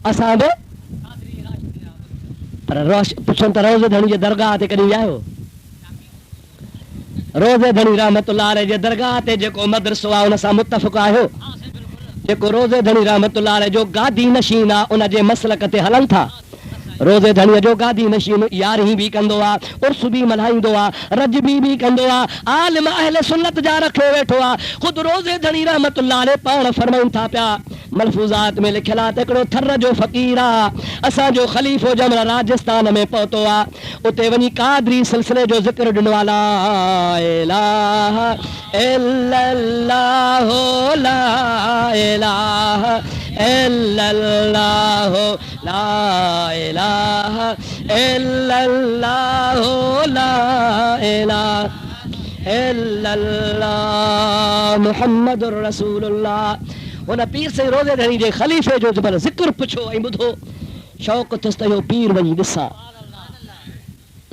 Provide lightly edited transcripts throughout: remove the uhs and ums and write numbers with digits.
असां बि पर रोश पुछनि त रोज़े धणी जे दरगाह ते कॾहिं विया आहियो? रोज़े धणी रहमतुल्लाह अलैह जे दरगाह ते जेको मदरसो आहे उन सां मुतफ़िक़ आहियो? जेको रोज़े धणी रहमतुल्लाह अलैह जो गादी नशीन आहे उन जे मसलक ते हलनि था। रोज़े धणीअ जो गादी नशीन यारहीं भी कंदो आहे, उर्स भी मल्हाईंदो आहे, रजबी भी कंदो आहे, आलिम अहले सुन्नत जा रखियो वेठो आहे। ख़ुदि रोज़े धणी रहमतुल्लाह अलैह पाण फरमाइनि था पिया, मलफूज़ात में लिखियल आहे त हिकिड़ो थर जो फ़क़ीर आहे, असांजो ख़लीफ़ो जमल राजस्थान में पहुतो आहे, उते वञी क़ादरी सिलसिले जो ज़िक्र ॾिनो आहे, ला इलाहा इल्लल्लाह ला इलाहा इल्लल्लाह ला इलाहा इल्लल्लाह ला इलाहा इल्लल्लाह मुहम्मदुर रसूलुल्लाह। उन पीर से रोज़े धणी जे ख़लीफ़े जो जबल ज़िक्र पुछो ऐं ॿुधो, शौक़ थियसि त इहो पीर वञी ॾिसां।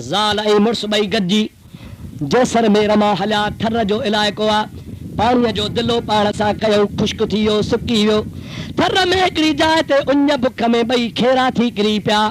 ज़ाल ऐं मुड़ुस ॿई गॾिजी जैसर में रमा हलिया। थर जो इलाइक़ो आहे, पाणीअ जो दिलो पाण सां कयूं, ख़ुश्क थी वियो, सुकी वियो। थर में हिकिड़ी जाइ ते उञ बुख में ॿई खेरा थी किरी पिया।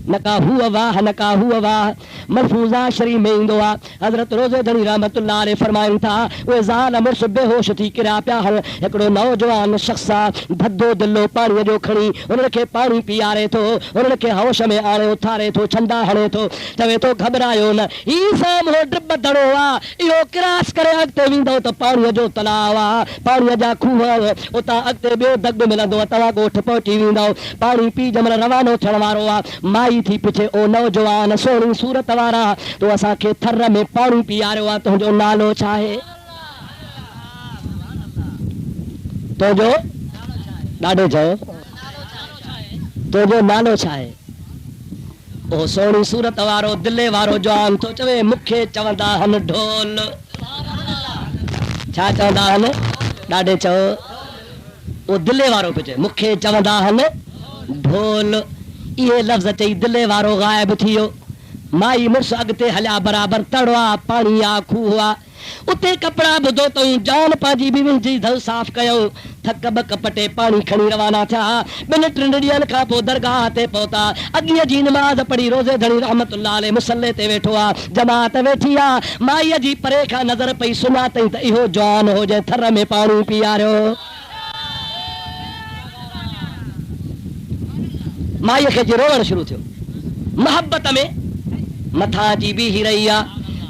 नका हुआ वाह नका हुआ वाह मलफूज़ा शरीफ़ में ईंदो आहे। हज़रत रोज़े धणी रहमतुल्लाह अलैह फरमाइनि था, उहे ज़ाल मुड़ुस बेहोश थी किरिया पिया। हिकिड़ो नौजवान शख़्स आहे, भदो दिलो पाणीअ जो खणी उन्हनि खे पाणी पीआरे थो, उन्हनि खे होश में आणे उथारे थो, छंडा हणे थो, चवे थो घबरायो न, ही साम्हूं ड्रिब दड़ो आहे, इहो क्रॉस करे अॻिते वेंदो त पाणीअ जो तलाउ आहे, पाणीअ जा खूह, उतां अॻिते ॿियो दग मिलंदो, तव्हां ॻोठ पहुची वेंदो। पाणी पी जमल रवानो थियण वारो आहे, माई थी पुछे, ओ नौजवान सोणी सूरत वारा, तो असांखे थर में पाणी पीआरियो आहे, तुंहिंजो नालो छा आहे? तुंहिंजो ॾाढो चयो, तुंहिंजो नालो छा आहे? ओ सोणी सूरत वारो दिले वारो जवान थो चवे, मूंखे चवंदा आहिनि ढोल। छा चवंदा आहिनि? ॾाढे चयो, ओ दिले वारो पियो चए, मूंखे चवंदा आहिनि ढोल। इहे लफ़्ज़ चई दिले वारो ग़ाइब थी वियो। माई मुड़ुस अॻिते हलिया, बराबरि तड़ो आहे, पाणी आहे, खूह आहे, उते कपिड़ा बि धोतऊं, जान पंहिंजी बि मुंहिंजी धल साफ़ कयूं, थक बक पटे पाणी खणी रवाना थिया। 2-3 ॾींहंनि खां पोइ दरगाह ते पहुता। अॻीअ जी नमाज़ पढ़ी रोज़े धणी रहमतुल्लाह अलैह मुसल्ले ते वेठो आहे, जमात वेठी आहे। माईअ जी परे खां नज़र पई, सुञातई त इहो जवान हो जंहिं थर में पाणी पीआरियो। माईअ खे रोवण शुरू थियो, मोहब्बत में मथां अची बीही रही आहे।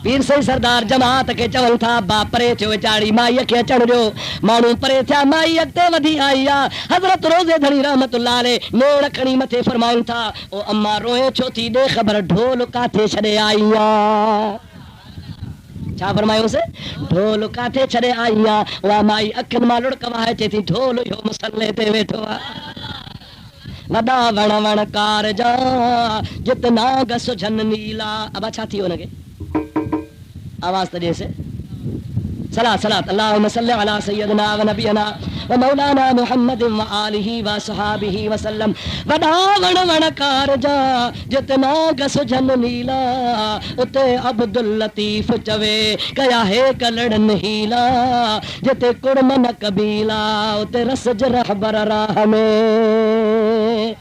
पीर सही सरदार जमात खे चवनि था, बा परे थियो वेचारी, माईअ खे अचण ॾियो। माण्हू परे थिया, माई अॻिते वधी आई आहे। हज़रत रोज़े धणी रहमतुल्लाह अलैह नेण खणी मथे फरमाइनि था, ओ अम्मा रोए छो थी, ॾे ख़बर ढोल काथे छॾे आई आहे? छा फरमायोसि? ढोल काथे छॾे आई आहे? उहा माई अखियुनि मां लुड़क वहाए चए थी, ढोल इहो मुसल्ले ते वेठो आहे। वॾा वण वणकार जा जितना गस झन नीला। अब छा थी हुनखे आवाज़ त ॾिएसि। सलात सलात अल्लाहुम्मा सल्लि अला सय्यदिना व नबियना व मौलाना मुहम्मदिन व आलिहि व सहाबिहि वसल्लम। वॾा वण वणकार जा जितना गस झन नीला, उते अब्दुल लतीफ़ चवे कया हे कलड़न हीला, जिते कुड़म न कबीला, उते रस ज रहबर राह में।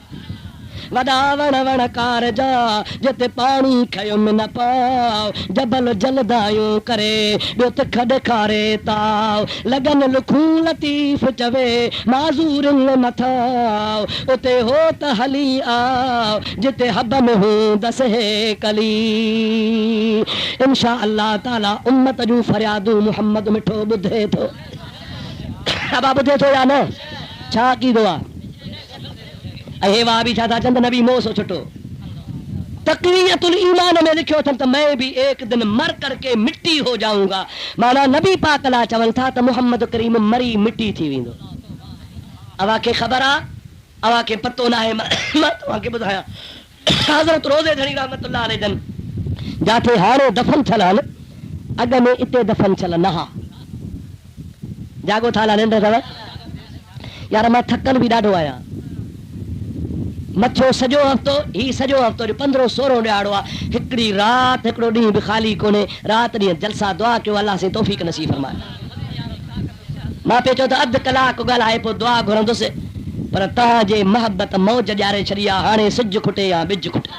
वॾा वण वणकार जा जिते पाणी खयुमि न पाओ, जबल जलदायूं करे ॿियो त खॾ खारे ताओ, लगन लुखूं लतीफ़ चवे माज़ूरनि मथाओ, उते हो त हली आओ जिते हब में हूंदसि हे कली। इंशा अल्लाह ताला उम्मत जूं फरियादूं मुहम्मद मिठो ॿुधे थो। अब ॿुधे थो या न? छा कीदो आहे? छा था चंद नबी मोह सो छुटो। तक़वियतुल ईमान में लिखियो अथनि त मैं भी एक दिन मर करके मिट्टी हो जाऊंगा। माना नबी पाक ला चवनि था त मुहम्मद करीम मरी मिट्टी थी वेंदो। अवा खे ख़बर आहे, अवा खे पतो न आहे। मां तव्हांखे ॿुधायां, हज़रत रोज़े धणी रहमतुल्लाह अलैह जन जाथे हाणे दफ़न थियल आहिनि, अॻ में इते दफ़न थियल न हा। जागो था हला, निंड अथव यार? मां थकल बि ॾाढो आहियां। मथो सॼो हफ़्तो, ही सॼो हफ़्तो 15-16 ॾियारो आहे। हिकिड़ी राति हिकिड़ो ॾींहुं बि ख़ाली कोन्हे। राति ॾींहुं जलसा दुआ कयो, अल्लाह से तौफ़ीक़ नसीब फरमाए। मां पियो चओ त अधु कलाक ॻाल्हाए पोइ दुआ घुरंदुसि, पर तव्हांजे मोहब्बत मौज ॼारे छॾी आहे। हाणे सिज खुटे या बिज खुटे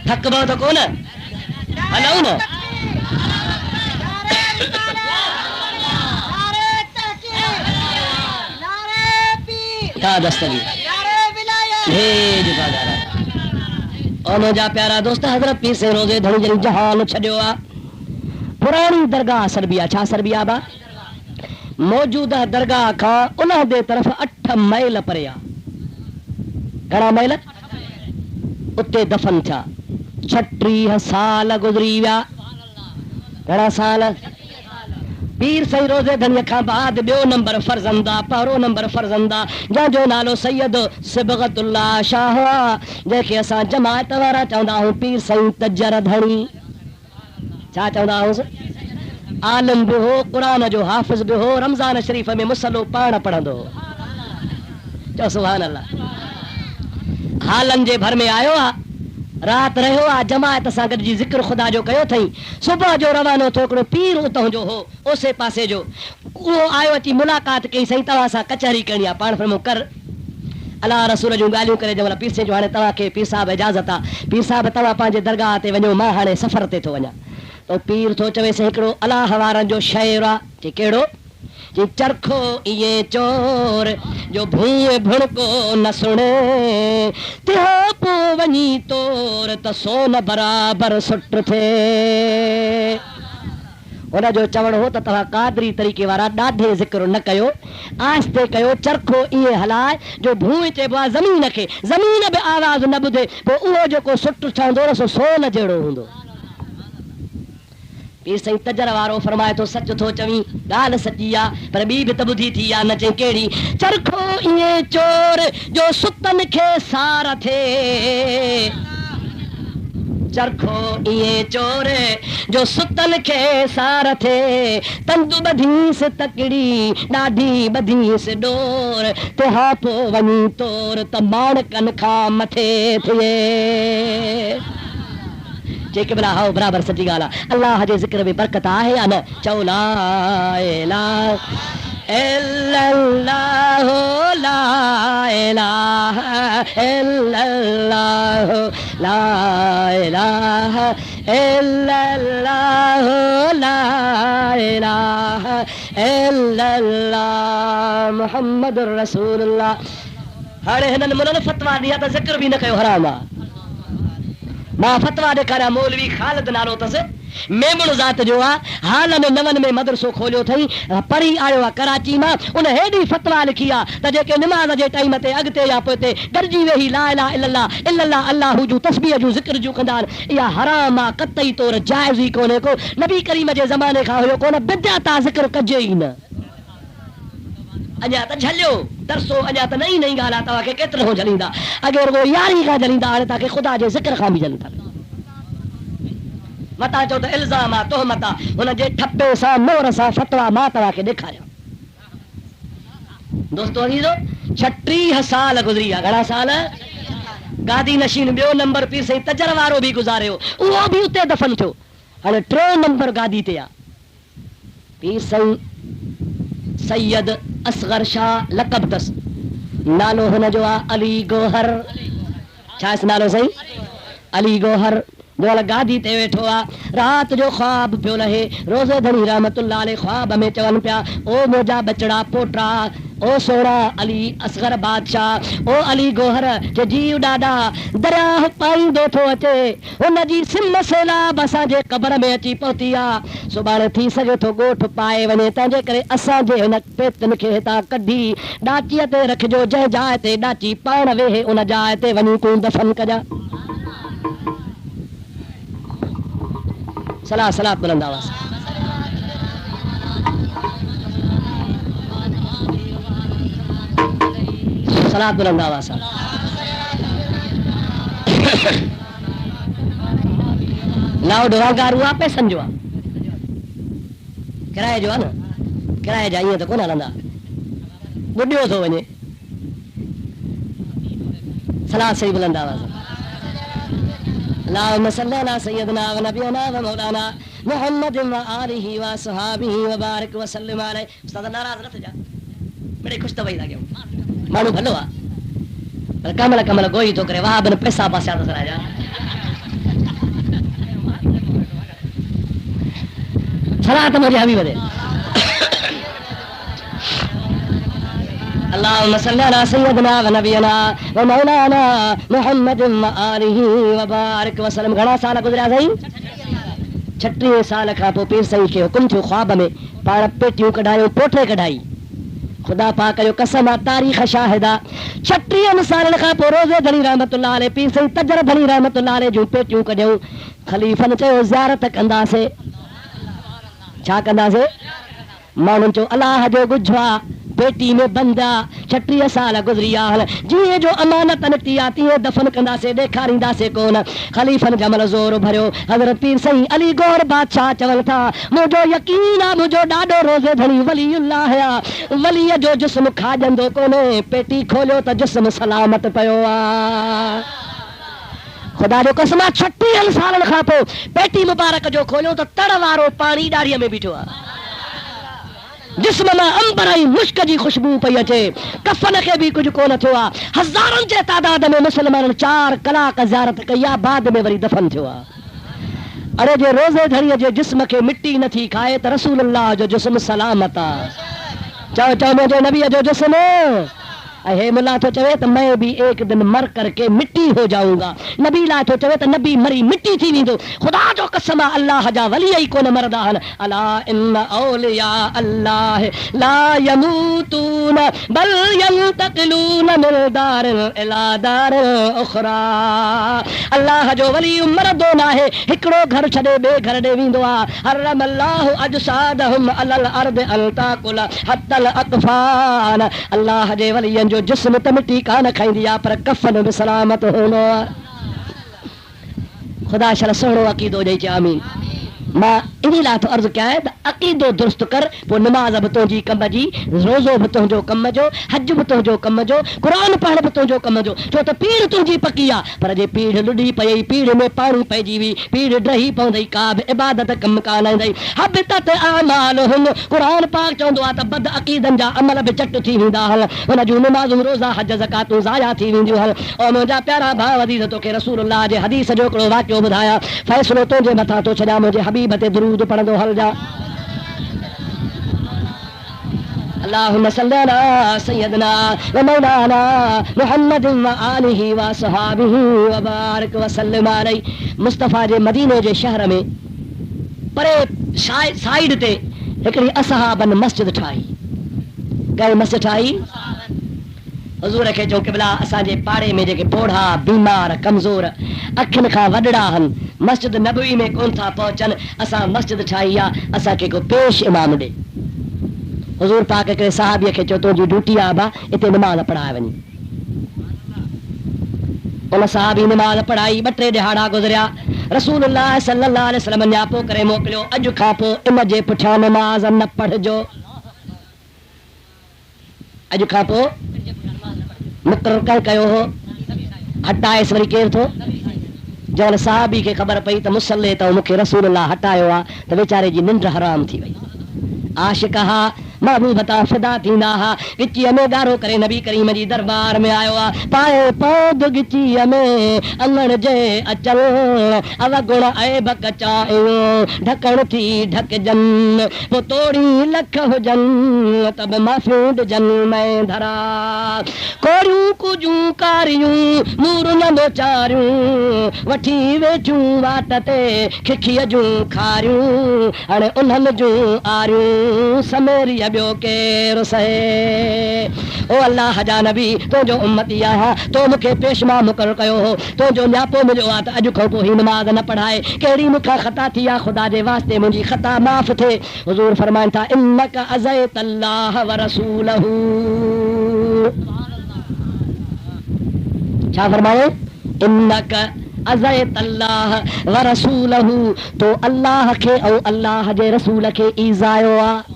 थकबो त कोन हलऊं न। जा प्यारा दोस्त हज़रत पीर से रोज़े धणी जन जहान छॾियो आहे। पुराणी दरगाह सरबिया छा सरबिया बा मौजूदा दरगाह खां उन दे तरफ़ 8 मैल परे आहे। घणा मैल उते दफन थिया। 36 साल गुज़री विया। घणा साल? पीर सही रोज़े धनीअ खां बाद ॿियो नंबर फर्ज़ंदा पहिरों नंबर फर्ज़ंदा जंहिंजो नालो सैयद सिबगतुल्लाह शाह जंहिंखे असां जमायत वारा चवंदा आहियूं पीर सही तजर धणी। छा चवंदा आहियूं? आलिम बि हो, क़ुरान जो हाफ़िज़ बि हो, रमज़ान शरीफ़ में मुसलो पाण पढ़ंदो हो। चओ सुभान अल्लाह। हालनि जे भर में आयो आहे, रात रहियो आहे, जमायत सां गॾिजी ज़िक्र ख़ुदा जो कयो अथई। सुबुह जो रवानो थियो हिकिड़ो पीर उतां जो हो ओसे पासे जो, उहो आयो अची मुलाक़ात कई। सही तव्हां सां कचहरी करणी आहे। पाण फरमो कर। अलाह रसूल जूं ॻाल्हियूं करे जंहिं महिल पीर जो हाणे तव्हांखे पीर साहिब इजाज़त आहे, पीर साहिब तव्हां पंहिंजे दरगाह ते वञो, मां हाणे सफ़र ते थो वञा। त पीर थो चवेसि हिकिड़ो अलाह वारनि जो शेर आहे। चई कहिड़ो? चई चरखो इहे चोर जो भूए भुणको न सुणे तिहो पोइ वञी तोर त सोन बराबर सुट थिए। हुनजो चवणु हो त तव्हां कादरी तरीक़े वारा ॾाढे ज़िक्र न कयो, आहिस्ते कयो। चरखो ईअं हलाए जो भूए चइबो आहे ज़मीन खे, ज़मीन बि आवाज़ न ॿुधे, पोइ उहो जेको सुट ठहंदो सो सोन जहिड़ो हूंदो। पीर साईं तजर वारो फरमाए थो सच थो चवीं, ॻाल्हि सची आहे, पर ॿी बि त ॿुधी थी आहे। न चई कहिड़ी? चरखो ईअं चोर जो सुतन खे सार थिए। चरखो ईअं चोर जो सुतन खे सार थिए। तंदु ॿधीस तकड़ी ॾाढी ॿधीस डोर तिहा पोइ वञी तोर त माणकनि खां मथे थिए। जेके भला हाओ बराबर सची ॻाल्हि आहे। अल्लाह जे ज़िक्र में बरकत आहे या न? चओ ला इलाहा इल्लल्लाह ला इलाहा इल्लल्लाह ला इलाहा इल्लल्लाह ला इलाहा इल्लल्लाह मुहम्मदुर रसूलुल्लाह। हाणे हिननि मुननि फतवा ॾिया त ज़िक्र बि न कयो, हराम आहे। मां फतवा ॾेखारिया, मौलवी ख़ालिद नालो अथसि, मेमण ज़ात जो आहे। हालनि नवनि में मदरसो खोलियो अथई, पढ़ी आयो आहे कराची मां। उन हेॾी फतवा लिखी आहे त जेके निमाज़ जे टाइम ते अॻिते या पोइते गॾिजी वेही ला इलाहा इल्लल्लाह इल्लल्लाह अल्लाह जूं तस्बीह जूं ज़िक्र जूं कंदा आहिनि, इहा हराम आहे, क़तई तौर जाइज़ ई कोन्हे को। नबी करीम जे ज़माने खां हुयो कोन, बिदअत आहे, ज़िक्र कजे ई न। अञा त झलियो दरसो, अञा त नई नई ॻाल्हि आहे। तव्हांखे केतिरो हो झलींदा? अॻे रुगो यारी खां झलींदा, हाणे तव्हांखे ख़ुदा जे ज़िक्र खां बि झलींदा। मता चओ त इल्ज़ाम आहे, तोहमत आहे। हुनजे ठपे सां नोर सां फतवा मां तव्हांखे ॾेखारियो। दोस्तो अज़ीज़ो, 36 साल गुज़री आहे। घणा साल? गादी नशीन ॿियो नंबर पीर साईं तजर वारो बि गुज़ारियो, उहो बि उते दफ़न थियो। हाणे 3 नंबर गादी ते आहे पीर साईं सैयद असगर शाह लक़ब अथसि। नालो हुनजो आहे अली गौहर। छा नालो साईं? अली गौहर। जो गादी ते वेठो आहे, रात जो ख्वाब पियो लहे। रोज़े धणी रहमतुल्लाह अलैह ख्वाब में चवनि पिया, ओ मुंहिंजा बचड़ा पोटा, ओ सोना अली असगर बादशाह, ओ अली गौहर जे जीव ॾाॾा दरिया पाईंदो थो अचे। हुनजी सिम सैलाब असांजे क़बर में अची पहुती आहे। सुभाणे थी सघे थो ॻोठ पाए वञे, तंहिंजे करे असांजे हिन पेतनि खे हितां कढी ॾाचीअ ते रखिजो। जंहिं जाइ ते ॾाची पाण वेहे उन जाइ ते वञी तूं दफ़न कजां। सलाह सलाह बुलंद आवाज़। सलाह बुलंद आवाज़। लाउड वागार हुआ पैसनि जो आहे, किराए जो आहे न, किराए जा ईअं त कोन हलंदा, ॿुॾियो थो वञे। सलाह सही बुलंद आवाज़। अल्लाहुम्मा सल्ली अला सय्यदना व नबियना व मौलाना मुहम्मद व आलिहि व सहाबिहि व बारिक व सल्लिम अलैहि। उस्ताद नाराज न थी जा, बड़े खुश तो वही लगे मानू भलो आ पर कमल कमल गोई तो करे वाह बन पैसा पास आता राजा सलात मुझे हबीब दे अल्लाहुम्मा सल्ली अला सय्यदिना व नबियना व मौलाना मुहम्मदिन व आलिहि व बारिक व सल्लम। घणा साल गुजरिया सही 36 साल खां पोइ पीर सही खे हुकुम थियो ख्वाब में पाण पेटियूं कढायो पोटे कढाई खुदा पाक जो कसम आहे तारीख़ शाहिदा 36 सालनि खां पोइ रोज़े धणी रहमतुल्लाह अलैह पीर सही तजर धणी रहमतुल्लाह अलैह जूं पेटियूं कढियूं ख़लीफ़नि चयो ज़ियारत कंदासीं छा कंदासीं माण्हुनि चयो अलाह जो गुझ आहे पेटी में बंदा 36 साल गुज़री विया जीअं जो अमानत निकिती आहे तीअं दफ़न कंदासीं ॾेखारींदासीं कोन ख़लीफ़नि जमल ज़ोर भरियो हज़रत पीर सही अली गौर बादशाह चवनि था मुंहिंजो यकीन आहे मुंहिंजो ॾाढो रोज़े धणी वलीउल्लाह आहे वलीअ जो जिस्म खाॼंदो कोन्हे पेटी खोलियो त जिस्म सलामत पियो आहे खुदा जो कसम आहे 36 सालनि खां पोइ पेटी मुबारक जो खोलियो त तड़ वारो पाणी ॾाढ़ीअ में बीठो आहे जिस्म में अंबर ऐं मुश्क जी खुशबू पई अचे कफन खे बि कुझु कोन थियो आहे हज़ारनि जे तादाद में मुसलमाननि 4 कलाक ज़ियारत कई आहे बाद में वरी दफ़न थियो आहे अरे जे रोज़े धड़ीअ जे जिस्म खे मिट्टी नथी खाए त रसूलुल्लाह जो जिस्म सलामत आहे चओ चओ मुंहिंजे नबीअ जो जिस्म हे मुल्ला तो चवे तो मैं भी एक दिन मर करके मिट्टी हो जाऊंगा नबी ला तो चवे तो नबी मरी मिट्टी थी वींदो खुदा जो कसम अल्लाह जा वली ही कोन मरदा हन अला इन्ना औलिया अल्लाह ला यमूतून बल यंतकिलून मिन दारिन इला दारिन उखरा अल्लाह जो वली मरदो ना है हिकड़ो घर छडे बे घर दे वींदो आ हरम अल्लाह अजसादहुम अलल अर्द अलताकुल हत्तल अकफान अल्लाह जे वलियन जो जिस्म त मिट्टी कान खाईंदी आहे पर कफन में सलामत होनो खुदा शल सोहणो अकीदो ॾेई चए आमीन मां इन लाइ तो अर्ज़ु कया है अकीदो दुरुस्त कर पोइ नमाज़ बि तुंहिंजी कम जी रोज़ो बि तुंहिंजो कम जो हज बि तुंहिंजो कम जो क़ुरान पढ़ण बि तुंहिंजो कम जो छो त पीढ़ तुंहिंजी पकी आहे पर जे पीढ़ लुॾी पई पीढ़ में पाणी पइजी हुई पीढ़ ड्रही पवंदई का बि इबादत कम कान ईंदई हबितत आमालुहुम क़ुरान पाक चवंदो आहे त बद अक़ीदनि जा अमल बि चट थी वेंदा हल हुन जूं नमाज़ूं रोज़ा हज ज़कातूं ज़ाया थी वेंदियूं हल ऐं मुंहिंजा प्यारा भाउ अज़ीज़ तोखे रसूलुल्लाह जे हदीस जो हिकिड़ो वाक़ियो ॿुधाया फ़ैसिलो तुंहिंजे मथां थो छॾियां मुंहिंजे हबीब ते दुरूद पढ़ंदो हल जा अल्लाहुम्मा सल्ली अला सय्यदिना व मौलाना मुहम्मदिन व आलिहि व असहाबिहि व बारिक व सल्लिम अलैहि मुस्तफा जे मदीने जे शहर में परे साइड ते हिकिड़ी असहाबन मस्जिद ठाही कई मस्जिद ठाही हुजूर खे जो क़िबला असांजे पाड़े में जेके पोढ़ा बीमार कमज़ोर अखियुनि खां वॾड़ा आहिनि मस्जिद नबवी में कोन था पहुचनि असां मस्जिद ठाही आहे असांखे को पेश इमाम ॾे हुजूर पाक हिकिड़े सहाबीअ खे चयो तुंहिंजी ड्यूटी आहे बा हिते नमाज़ पढ़ाए वञी उन सहाबी नमाज़ पढ़ाई 2-3 ॾिहाड़ा गुज़रिया रसूलुल्लाह सल्लल्लाहु अलैहि वसल्लम न्यापो करे मोकिलियो अॼु खां पोइ इन जे पुठियां नमाज़ न पढ़जो अॼु खां पोइ मुक़रर कंहिं कयो हो हटाएसि वरी केरु थो जंहिं सहाबी खे ख़बर पई त मुसल्ले त मूंखे रसूलुल्लाह हटायो आहे त वीचारे जी निंड हराम थी वई आशिक़ हा महबूब तां फिदा थींदा हा गिचीअ में ॻारो करे नबी करीम जी दरबार में आयो आहे पाए पौध गिचीअ में अंगण जे अचल अवगुण ऐब कचायो ढकण थी ढकजन पोइ तोड़ी लख हुजन तब माफ़ियूं ॾिजन में धरा कोरियूं कुजूं कारियूं मूर न मोचारियूं वठी वेठियूं वाट ते खिखीअ जूं खारियूं हाणे उन्हनि जूं आरियूं समेरी ॿियो केरु सहे ओ अल्लाह जा नबी तुंहिंजो उम्मती आहियां तो मूंखे पेशवा मुक़ररु कयो हो तुंहिंजो न्यापो मिलियो आहे त अॼु खां पोइ ही नमाज़ न पढ़ाए कहिड़ी मूंखां ख़ता थी आहे ख़ुदा जे वास्ते मुंहिंजी ख़ता माफ़ थिए हुज़ूर फरमाइनि था इन्नक अज़यत अल्लाह व रसूलहू छा फरमायो इन्नक अज़यत अल्लाह व रसूलहू तो अल्लाह खे ऐं अल्लाह जे रसूल खे ईज़ायो आहे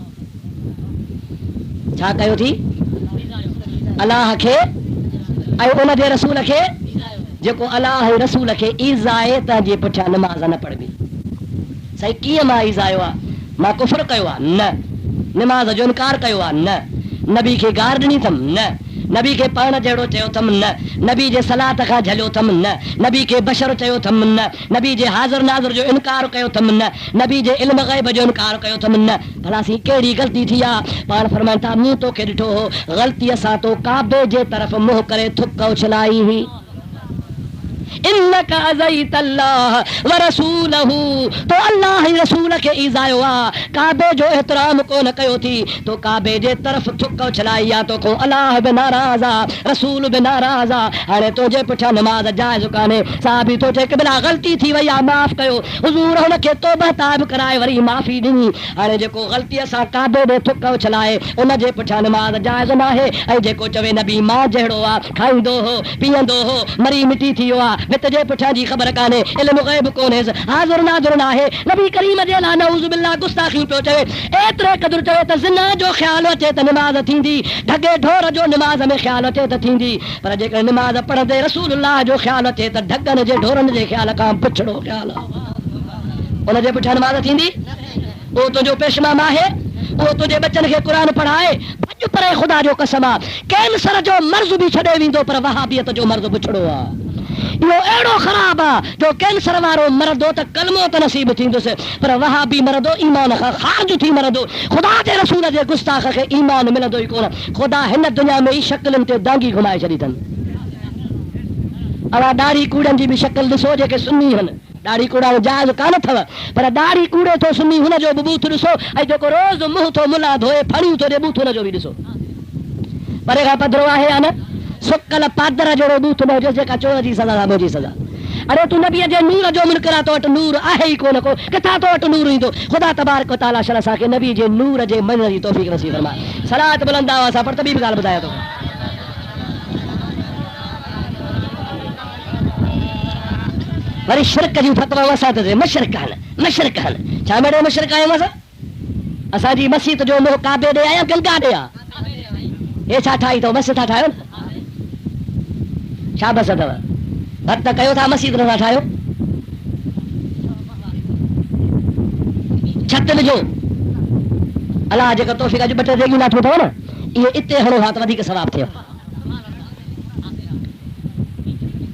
छा कयो थी अल्लाह खे ऐं उन जे रसूल खे जेको अल्लाह ऐं रसूल खे ईज़ाए त जे पुठियां नमाज़ न पढ़बी सही कीअं मां ईज़ायो आहे मां कुफ़र कयो आहे न नमाज़ जो इनकार कयो आहे न नबी खे गार ॾिनी अथमि न, नबी खे पाण जहिड़ो चयो अथमि न, नबी जे सलात खां झलियो अथमि न, नबी खे बशर चयो अथमि न, नबी जे हाज़िर नाज़िर जो इनकार कयो अथमि न, नबी जे इल्म ग़ैब जो इनकार कयो अथमि न। भला सी कहिड़ी ग़लती थी आहे? पाण फरमाइनि था मूं तोखे ॾिठो हो ग़लतीअ सां तो काबे जे तरफ़ मुंहुं करे थुक उछलाई हुई। इन्नका अज़ैत अल्लाह व रसूलहू, तो अल्लाह ही रसूल के ईज़ायो आ, काबे जो एहतराम कोन कयो थी, तो काबे जे तरफ थुक उछलाई आ, तो को अल्लाह बि नाराज़ आ, रसूल बि नाराज़ आ। हाणे तुंहिंजे पुठियां नमाज़ जाइज़ कान्हे। साहबी तो चए क़िबला ग़लती थी वई आ, माफ़ कयो। हुज़ूर हुनखे तौबह ताब कराए वरी माफ़ी ॾिनी। हाणे जेको ग़लतीअ सां काबे ॾे थुक उछलाए उनजे पुठियां नमाज़ जाइज़ नाहे। ऐं जेको चवे नबी मां जहिड़ो आ, खाईंदो हो पीअंदो हो मरी मिटी थी वियो आ, वित जे पुठियां जी ख़बर कान्हे, इल्म ग़ैब कोन्हे, हाज़िर नाज़िर नाहे, नबी करीम जे लाइ नऊज़ बिल्लाह गुस्ताखी पियो चवे। एतिरे क़दुरु चवे त ज़िना जो ख़्यालु अचे त नमाज़ थींदी, ढगे ढोर जो नमाज़ में ख़्यालु अचे त थींदी, पर जेकर नमाज़ पढ़ंदे रसूलुल्लाह जो ख़्यालु अचे त ढगनि जे ढोरनि जे ख़्याल खां पुछड़ो ख़्यालु आहे, उनजे पुठियां नमाज़ थींदी। उहो तुंहिंजो पेशमाम आहे, उहो तुंहिंजे बचनि खे क़ुर पढ़ाए। भॼ परे ख़ुदा जो कसम आहे, कैंसर जो मर्ज़ बि छॾे वेंदो पर वहाबियत जो मर्ज़ पुछड़ो आहे। इहो अहिड़ो ख़राब आहे जो कैंसर वारो मरदो त कलमो त नसीब थींदुसि, पर वहाबी मरदो ईमान खां ख़ारिज थी मरदो, ख़ुदा जे रसूल जे गुस्ताख खे ईमान मिलंदो ई कोन। ख़ुदा हिन दुनिया में ई शक्लनि ते दांगी घुमाए छॾी अथनि। अवा ॾाढ़ी कूड़नि जी बि शक्ल ॾिसो जेके सुन्नी आहिनि, ॾाढ़ी कूड़ा जाइज़ कान अथव, पर ॾाढ़ी कूड़े थो सुन्नी हुनजो बि बूथ ॾिसो, ऐं जेको रोज़ मुंहुं थो मुला धोए फणियूं थो ॾे बूथ हुनजो बि ॾिसो। परे खां पधरो आहे या न? सुकल पादर जहिड़ो बूथ न हुजे जेका चोर जी सज़ा मुंहिंजी सज़ा। अरे तूं नबीअ जे नूर जो मुनकर आहे, तो वटि नूर आहे ई कोन को, किथां तो वटि नूर ईंदो? ख़ुदा तबारक व तआला शर असांखे नबी जे नूर जे मञण जी तौफ़ीक़ नसीब फरमाए। सलात बुलंद आवाज़ सां पर त ॿी बि ॻाल्हि ॿुधायां थो। वरी शिरक जूं फतवा असां ते मशरक आहिनि, मशरक आहिनि। छा मेड़े मशरक आहियूं असां? असांजी मस्जिद जो मुंहुं काबे ॾे आया गंगा ॾे आहे। हे छा ठाही अथव? बस था ठाहियो न, छा बस अथव? भक्त कयो था, मस्जिद नथा ठाहियो। छत विझो, अलाह जेका तौफ़ीक़ अॼु ॿ टे रेगियूं नाठियूं अथव न, इहे इते हणो हा त वधीक सवाबु थियो।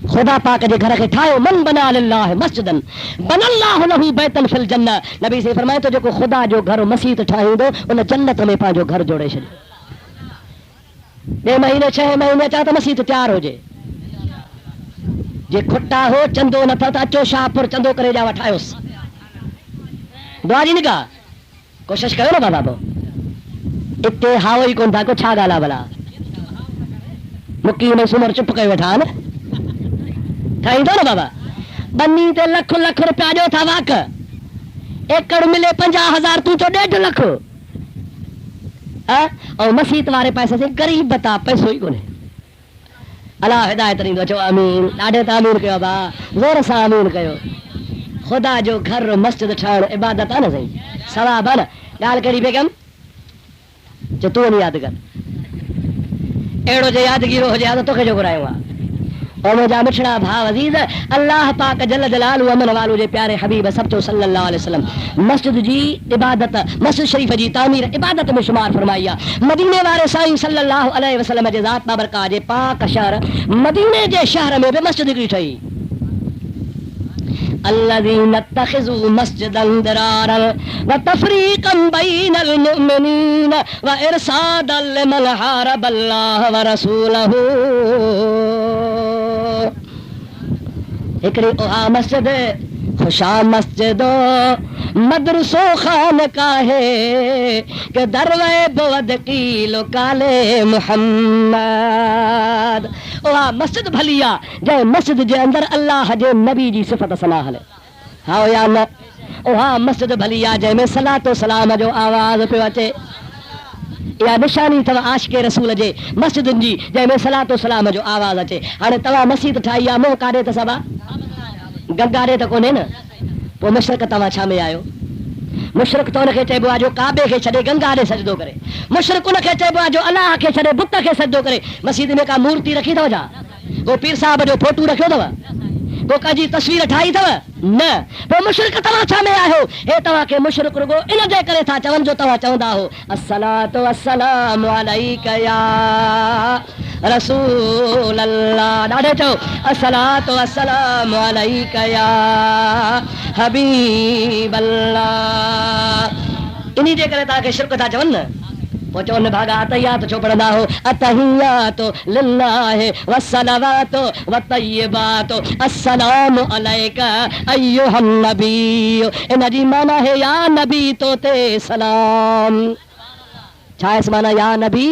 ख़ुदा पाक जे घर खे ठाहियो। मन बना लिल्लाह मस्जिदन बनल्लाहु लहू बैतन फिल जन्नह। नबी से फरमाए तो जेको ख़ुदा जो घर मस्जिद ठाहींदो उन जन्नत में पंहिंजो घर जोड़े छॾियो। 2 महीने 6 महीने अचां त मस्जिद तैयार हुजे। जे खुटा हो चंदो न था त अचो शाहपुर चंदो करे ॾिया वठायोसि। दुआ जी निगाह कोशिश कयो न बाबा। इते हाओ ई कोन था को छा ॻाल्हि आहे भला? मुकी में सुमर चुप कयो वेठा न, ठाहींदो न बाबा। बनी ते लख लख रुपया ॾियो था वाक, एकड़ मिले 50,000 तूं चो 1.5 लख। और मस्जिद वारे पैसे से गरीब बता पैसो ही कोने। अल्लाह हिदायत ॾींदो। चओ आमीन। ॾाढे त आमीन कयो बा, ज़ोर सां आमीन कयो। ख़ुदा जो घर मस्जिद ठाहिण इबादत आहे न साईं, सवाब आहे न। ॻाल्हि कहिड़ी बेगम? जो तूं वञी यादि कर, अहिड़ो जे यादगिरो हुजे हा त तोखे जो घुरायो आहे। और मुंहिंजा मिठड़ा भाउ अज़ीज़, अल्लाह पाक जल जलालु अमन वालो जे प्यारे हबीब सभु सल्लल्लाहु अलैहि वसल्लम मस्जिद जी इबादत, मस्जिद शरीफ जी तामीर इबादत में शुमार फरमाई आहे। मदीने वारे साईं सल्लल्लाहु अलैहि वसल्लम जे ज़ात बाबरकात जे पाक शहर मदीने जे शहर में बि मस्जिद हिकिड़ी ठही। الذين اتخذوا مسجدا ضرارا وتفريقا بين المؤمنين وارصادا لمن حارب الله ورسوله। हिकिड़ी उहा मस्जिद खुशा मस्जिदो मदरसो खान काहे के दरवे बोद कीलो काले मुहम्मद। उहा मस्जिद भली आहे जंहिं मस्जिद जे अंदर अल्लाह जे नबी जी सिफ़त सना हले। हा या न? उहा मस्जिद भली आहे जंहिंमें सलातो सलाम जो आवाज़ पियो अचे। इहा निशानी अथव आशिक़े रसूल जे मस्जिदुनि जी जंहिंमें सलातो सलाम जो आवाज़ अचे। हाणे तव्हां मस्जिद ठाही आहे, मोह काॾे त सभा गंगा ॾे त कोन्हे न, पोइ मुशरक तव्हां छा में आहियो? मुशरक त हुनखे चइबो आहे जो काबे खे छॾे गंगा ॾे सजदो करे। मुशरक उनखे चइबो आहे जो अलाह खे छॾे बुत खे सजदो करे। मस्जिद में का मूर्ति रखी अथव छा? को पीर साहिब जो फोटू रखियो अथव? को कंहिंजी तस्वीर ठाही अथव? न पोइ मुशरिक तव्हां छा में आहियो? हे तव्हां खे मुशरिक रुगो इन जे करे था चवनि जो तव्हां चवंदा हो अस्सलातु वस्सलामु अलैका या रसूल अल्लाह। ॾाढे चओ अस्सलातु वस्सलामु अलैका या हबीब अल्लाह। इन जे करे तव्हांखे शिरक था चवनि न। पोइ चवनि भागा अतहियात छो पढ़ंदा हो? अतहियातो लिल्लाहि वस्सलावातो वतय्यबातो अस्सलामु अलैका अय्युहन नबी। इन जी माना है या नबी तो ते सलाम। छा है माना या नबी?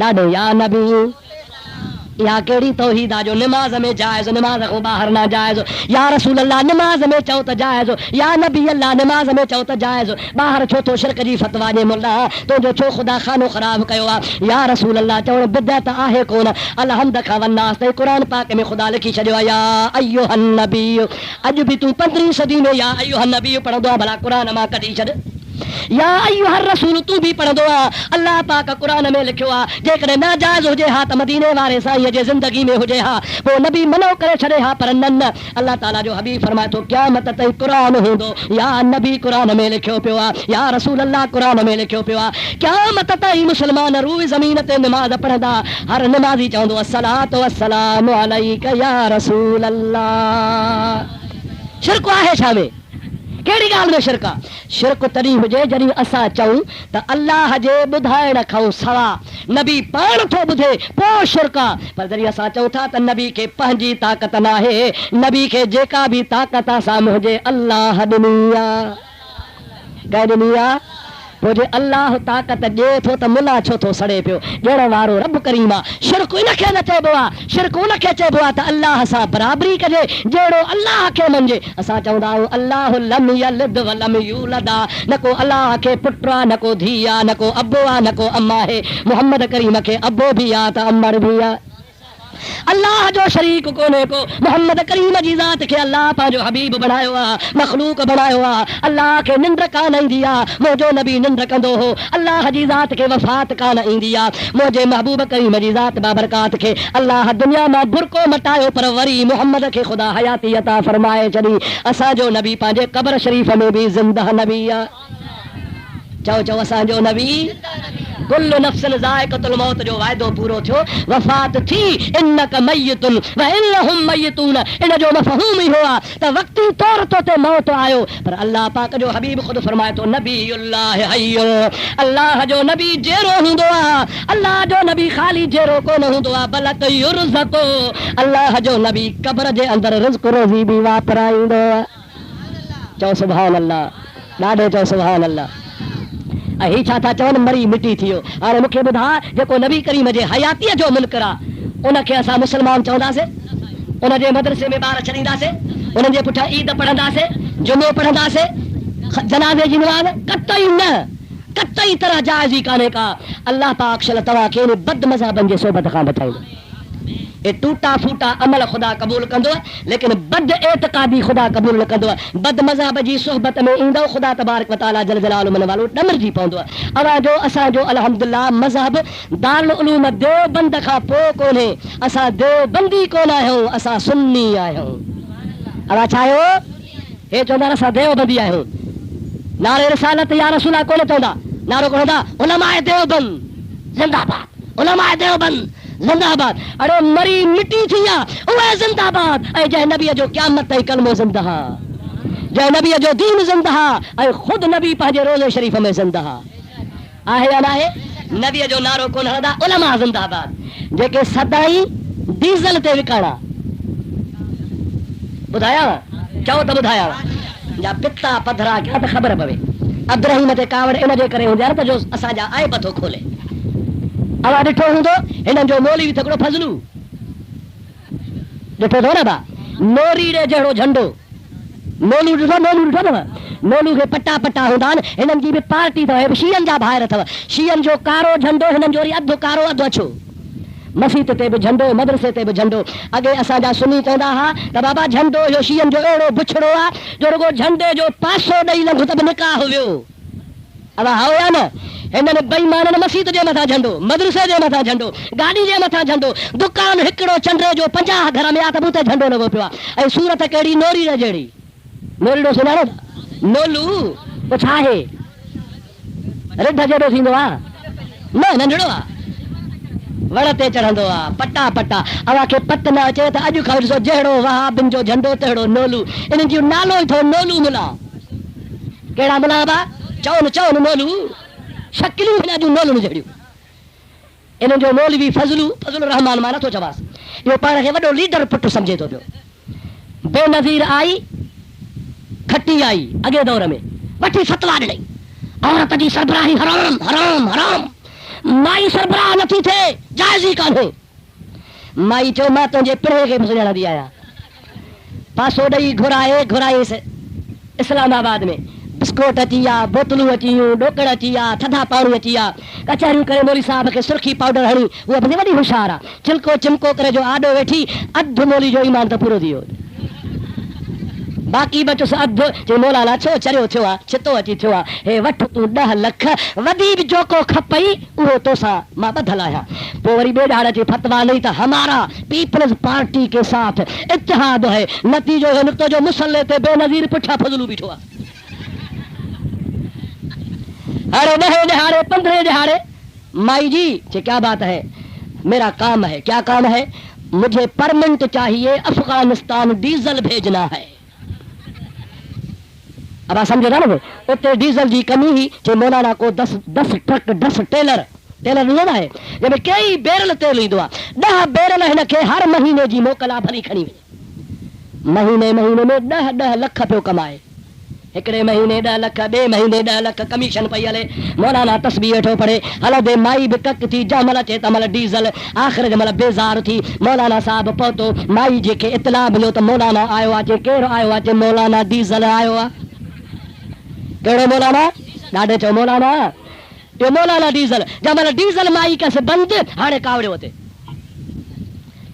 ॾाढो या नबी। या कहिड़ी तौहीद आहे जो निमाज़ में जाइज़, निमाज़ खां ॿाहिरि न जाइज़। या रसूल अल्लाह निमाज़ में चओ त जाइज़, या नबी अल्लाह निमाज़ में चओ त जाइज़। ॿाहिरि छो थो शिरक जी फतवा ॾे मुल्ला? तुंहिंजो छो ख़ुदा खानो ख़राब कयो आहे? या रसूल अल्लाह चवणु बिदअत आहे कोन। अलहम्द खां वन्नास ताईं क़ुरान पाक में ख़ुदा लिखी छॾियो आहे या अय्युहन नबी। अॼु बि तूं 15वीं सदी में या अय्युहन नबी पढ़ंदो आहे, भला क़ुरान मां कढी छॾ। या अय्युहर रसूल तू भी पढ़ंदो आहे। अल्लाह पाक क़ुरान में लिखियो आहे जेकॾहिं नाजाइज़ हुजे हा त मदीने वारे साईं जे ज़िंदगी में हुजे हा, पोइ नबी मनो करे छॾे हा, पर न न। अल्लाह ताला जो हबीब फरमाए थो क़यामत ताईं क़ुरान हूंदो। या नबी क़ुरान में लिखियो पियो आहे, या रसूल अल्लाह क़ुरान में लिखियो पियो आहे। क़यामत ताईं मुस्लमान रूह ज़मीन ते निमाज़ पढ़ंदा, हर निमाज़ी चवंदो अस्सलातु वस्सलामु अलैका या रसूल अल्लाह। शिरक आहे छा में? कहिड़ी ॻाल्हि में शिरक आहे? शिरक तॾहिं हुजे जॾहिं असां चऊं त अल्लाह जे ॿुधाइण खां सवा नबी पाण थो ॿुधे, पोइ शिरक आहे। पर जॾहिं असां चऊं था त नबी खे पंहिंजी ताक़त न आहे, नबी खे जेका बि ताक़त असां हुजे अल्लाह ॾिनी आहे। कंहिं ॾिनी आहे? पोइ जे अल्लाह ताक़त ॾिए थो त मुला छो थो सड़े पियो? ॾियण वारो रब करीम आहे। शिरक इनखे न चइबो आहे। शिरक उनखे चइबो आहे त अल्लाह सां बराबरी कजे, जहिड़ो अल्लाह खे मञे। असां चवंदा आहियूं अल्लाह लम यलिद वलम यूलद। न को अल्लाह खे पुटु आहे, न को धीउ आहे, न को अबो आहे, न को अम्मा आहे। मुहम्मद करीम खे अबो बि आहे त अमर बि आहे। अल्लाह जो शरीक कोन्हे को। मोहम्मद करीम जी ज़ात खे अल्लाह पंहिंजो हबीब बणायो आहे, मखलूक बणायो आहे। अल्लाह खे निंड कान ईंदी आहे, मुंहिंजो नबी निंड कंदो हो। अल्लाह जी ज़ात खे वफ़ात कान ईंदी आहे, मुंहिंजे महबूब करीम जी ज़ात बाबरकात खे अल्लाह दुनिया मां बुरको मटायो, पर वरी मोहम्मद खे ख़ुदा हयाती अता फरमाए छॾी। असांजो नबी पंहिंजे क़ब्र शरीफ़ में बि ज़िंदा नबी आहे। चओ चओ असांजो नबी। कुल्लु नफ्सिन ज़ाइक़तुल मौत जो वाइदो पूरो थियो, वफ़ात थी। इन्नक मय्यतुन व इन्नहुम मय्यतून। इन जो मफ़हूम ई हुआ त वक्ती तौर ते मौत आयो, पर अल्लाह पाक जो हबीब ख़ुद फरमाए थो नबीउल्लाह हय्युन। अल्लाह जो नबी जेरो हूंदो आहे। अल्लाह जो नबी ख़ाली जेरो कोन हूंदो आहे, बल्कि युरज़क़ु। अल्लाह जो नबी क़ब्र जे अंदरि रिज़्क़ रोज़ी बि वापराईंदो आहे। चओ सुभान अल्लाह। ॾाढो चओ सुभान अल्लाह। ऐं ही छा था चवनि मरी मिटी थी वियो। हाणे मूंखे ॿुधा जेको नबी करीम जे हयातीअ जो मुनकर आहे उनखे असां मुस्लमान चवंदासीं? उनजे मदरसे में ॿार छॾींदासीं? उन्हनि जे पुठियां ईद पढ़ंदासीं, जुमो पढ़ंदासीं, जनाज़े जी नमाज़? कतई न, कतई तरह जाइज़ ई कान्हे का। अल्लाह पाक शल तव्हांखे इन बद मज़हबनि जे सोबत खां बचाईंदो। ए टूटा फूटा अमल ख़ुदा क़बूल कंदो, लेकिन बद एतक़ादी ख़ुदा क़बूल न कंदो। बद मज़हब जी सोहबत में ईंदो ख़ुदा तबारक व तआला जल जलालुहु मन वालो ॾमरजी पवंदो। अवांजो असांजो अल्हम्दुलिल्लाह मज़हब दारुल उलूम देवबंद खां पोइ कोन्हे। असां देवबंदी कोन आहियूं, असां सुन्नी आहियूं। अवां छा आहियो? हे चवंदा असां देवबंदी आहियूं। नारे रिसालत या रसूला कोन चवंदा, नारो कोन्हंदा उलमाए देवबंद जिंदाबाद, उलमाए देवबंद जिंदाबाद। अरे मरी मिटी थी आहे उहे जिंदाबाद। ऐं जंहिं नबीअ जो क़यामत ताईं कलमो ज़िंदा, जंहिं नबीअ जो दीन ज़िंदा, ऐं ख़ुदि नबी पंहिंजे रोज़े शरीफ़ में ज़िंदा आहे या न आहे? नबीअ जो नारो कोन हणंदा, उलमा जिंदाबाद। जेके सदाई डीज़ल ते विकाणा ॿुधायांव? चओ त ॿुधायांव। जा पिता पधरा कया त ख़बर पवे। अब्राहिम ते कावड़ इन जे करे हूंदी आहे न त जो असांजा आइब थो खोले। अवां ॾिठो हूंदो हिननि जो मौलवी तकिड़ो फज़लू ॾिठो अथव न भा? नोरीड़े जहिड़ो झंडो नोलू ॾिठो? नोलू ॾिठो अथव? नोलू खे पटा पटा हूंदा आहिनि। हिननि जी बि पार्टी अथव, शीयनि जा ॿाहिरि अथव। शीयनि जो कारो झंडो, हिननि जो वरी अधु कारो अधु अछो। मस्जिद ते बि झंडो, मदरसे ते बि झंडो। अॻे असांजा सुन्नी चवंदा हुआ त बाबा झंडो इहो शीयनि जो अहिड़ो बुछड़ो आहे जो रुगो झंडे जो पासो ॾेई लंघ त बि निकाह वियो। अवा हो या न? हिननि बेईमाननि मस्जिद जे मथां झंडो, मदरसे जे मथां झंडो, गाॾी जे मथां झंडो, दुकान हिकिड़ो चंडे जो 50 घर में आहे त मूं ते झंडो लॻो पियो आहे। ऐं सूरत कहिड़ी? नोरीड़ जहिड़ी। नोलड़ो सुञाणो नोलू वो छा आहे रिढ जहिड़ो थींदो आहे न नंढड़ो आहे वण ते चढ़ंदो आहे पटा पटा अवांखे पत न अचे त अॼु खां ॾिसो जहिड़ो वहाबिन जो झंडो तहिड़ो नोलू इन्हनि जो नालो ई अथव नोलू मुला कहिड़ा मुला बा चवनि चवनि नोलू शकिलियूं हिन जूं नोलुनि जहिड़ियूं इन्हनि जो मौलवी फज़लू रहमान मां नथो चवांसि इहो पाण खे वॾो लीडर पुटु सम्झे थो पियो बेनज़ीर आई खटी आई अॻे दौर में वठी फतवा ॾिनई औरत जी सरबराही हराम हराम हराम माई सरबराह नथी थिए जाइज़ ई कान्हे माई चयो मां तुंहिंजे पिणे खे बि सुञाणंदी आहियां पासो ॾेई घुराएसि इस्लामाबाद में बिस्कोट अची विया बोतलूं अची वियूं ॾोकड़ अची विया थधा पाणी अची विया कचहरियूं करे मोली साहब खे सुर्खी पाउडर हणी उहा बि वॾी होशियार आहे छिलको चिमको करे जो आॾो वेठी अधु मोली जो ईमान त पूरो थी वियो बाक़ी बचुसि अधु चई मौलाना छो चरियो थियो आहे छितो अची थियो आहे हे वठ तूं 10 लख वधी बि जोको खपई उहो तोसां मां ॿधल आहियां पोइ वरी ॿिए ॾाड़ अची फतवा नहीं त हमारा पीपल्स पार्टी के साथ इत्तेहाद है नतीजो है निकितो जो मुसल्ले ते बेनज़ीर पुठियां फज़लू बीठो आहे अरे 10 दिहाड़े 15 दिहाड़े माई जी क्या बात है मेरा काम है क्या काम है मुझे परमिट चाहिए अफगानिस्तान डीजल भेजना है अब आप समझो ना उते डीजल की कमी ही जे मौलाना को 10 ट्रक 10 टेलर नहीं है जंहिंमें कई बैरल तेल ईंदो आहे 10 बैरल हिन खे हर महीने जी मोकल आहे भरी खणी वञे महीने में 10 लख पियो कमाए हिकिड़े महीने 10 लख ॿिए महीने 10 लख कमीशन पई हले मौलाना तस्बीह वेठो पढ़े हलंदे माई बि कक थी जंहिंमहिल अचे तंहिंमहिल डीज़ल आख़िर जंहिंमहिल बेज़ार थी मौलाना साहब पहुतो माई जेके इतला मिलियो त मौलाना आयो आहे जे केरु आयो आहे जे मौलाना डीज़ल आयो आहे कहिड़ो मौलाना ॾाढे चयो मौलाना इहो मौलाना डीज़ल जंहिंमहिल डीज़ल माई कयसि बंदि हाणे कावड़ियो हुते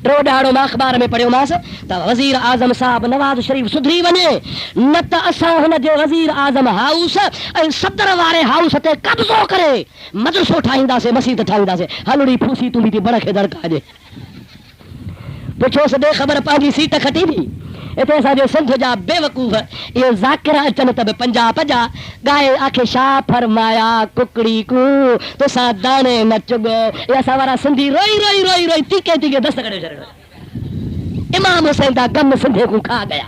टियों ॾाड़ो मां अख़बार में पढ़ियोमांसि त वज़ीर आज़म साहब नवाज़ शरीफ़ सुधरी वञे न त असां हुन जे वज़ीर आज़म हाउस ऐं सदर वारे हाउस ते कब्ज़ो करे मदरसो ठाहींदासीं मस्जिद ठाहींदासीं हलड़ी फूसी तुंहिंजी थी बड़ खे दड़का ॾे पुछोसि ॾे ख़बर पंहिंजी सीट खटी थी इते असांजे सिंध जा बेवकूफ़ इहे ज़ाकिर अचनि त बि 50 गाए आखे छा फरमाया कुकड़ी कू तोसां दाणे न चुगो इहे असां वारा सिंधी रोई रोई रोई रोई तीके तीके दस्त करे छॾियो इमाम हुसैन जा गम सिंधे को खा गया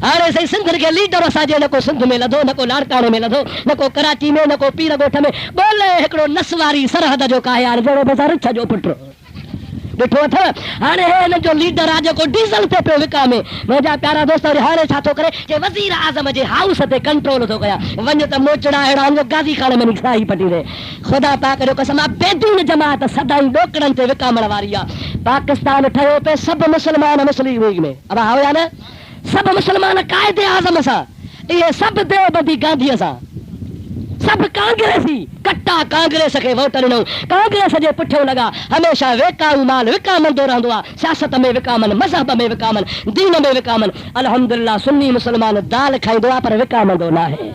हाणे सही सिंध खे लीडर असांजे न को सिंध में लधो न को लाड़काणे में लधो न को कराची में न को पीर ॻोठ में ॻोल्हे हिकिड़ो नसवारी सरहद जो कायार जहिड़ो बेसा रिछ जो पुटु ॾिठो अथव हाणे हिन जो लीडर आहे जेको डीज़ल ते पियो विकामे मुंहिंजा प्यारा दोस्त वरी हाणे छा थो करे जे वज़ीर आज़म जे हाउस ते कंट्रोल थो कयां वञ त मोचड़ा अहिड़ा आहिनि जो गाज़ी खाने में साई पटी रहे ख़ुदा पाक जो कसम आहे बेदीन जमात सदाई ॾोकड़नि ते विकामण वारी आहे पाकिस्तान ठहियो पियो सभु मुस्लमान मुस्लिम लीग में अब हुया न सभु मुस्लमान क़ाइदे आज़म सां इहे सभु देवबंदी गांधीअ सां सभु कांग्रेसी कट्टा कांग्रेस खे वोट ॾिनो कांग्रेस जे पुठियां लॻा हमेशह वेकाऊ माल विकामंदो रहंदो आहे सियासत में विकामनि मज़हब में विकामनि दीन में विकामनि अल्हम्दुलिल्लाह सुन्नी मुस्लमान दाल खाईंदो आहे पर विकामंदो न आहे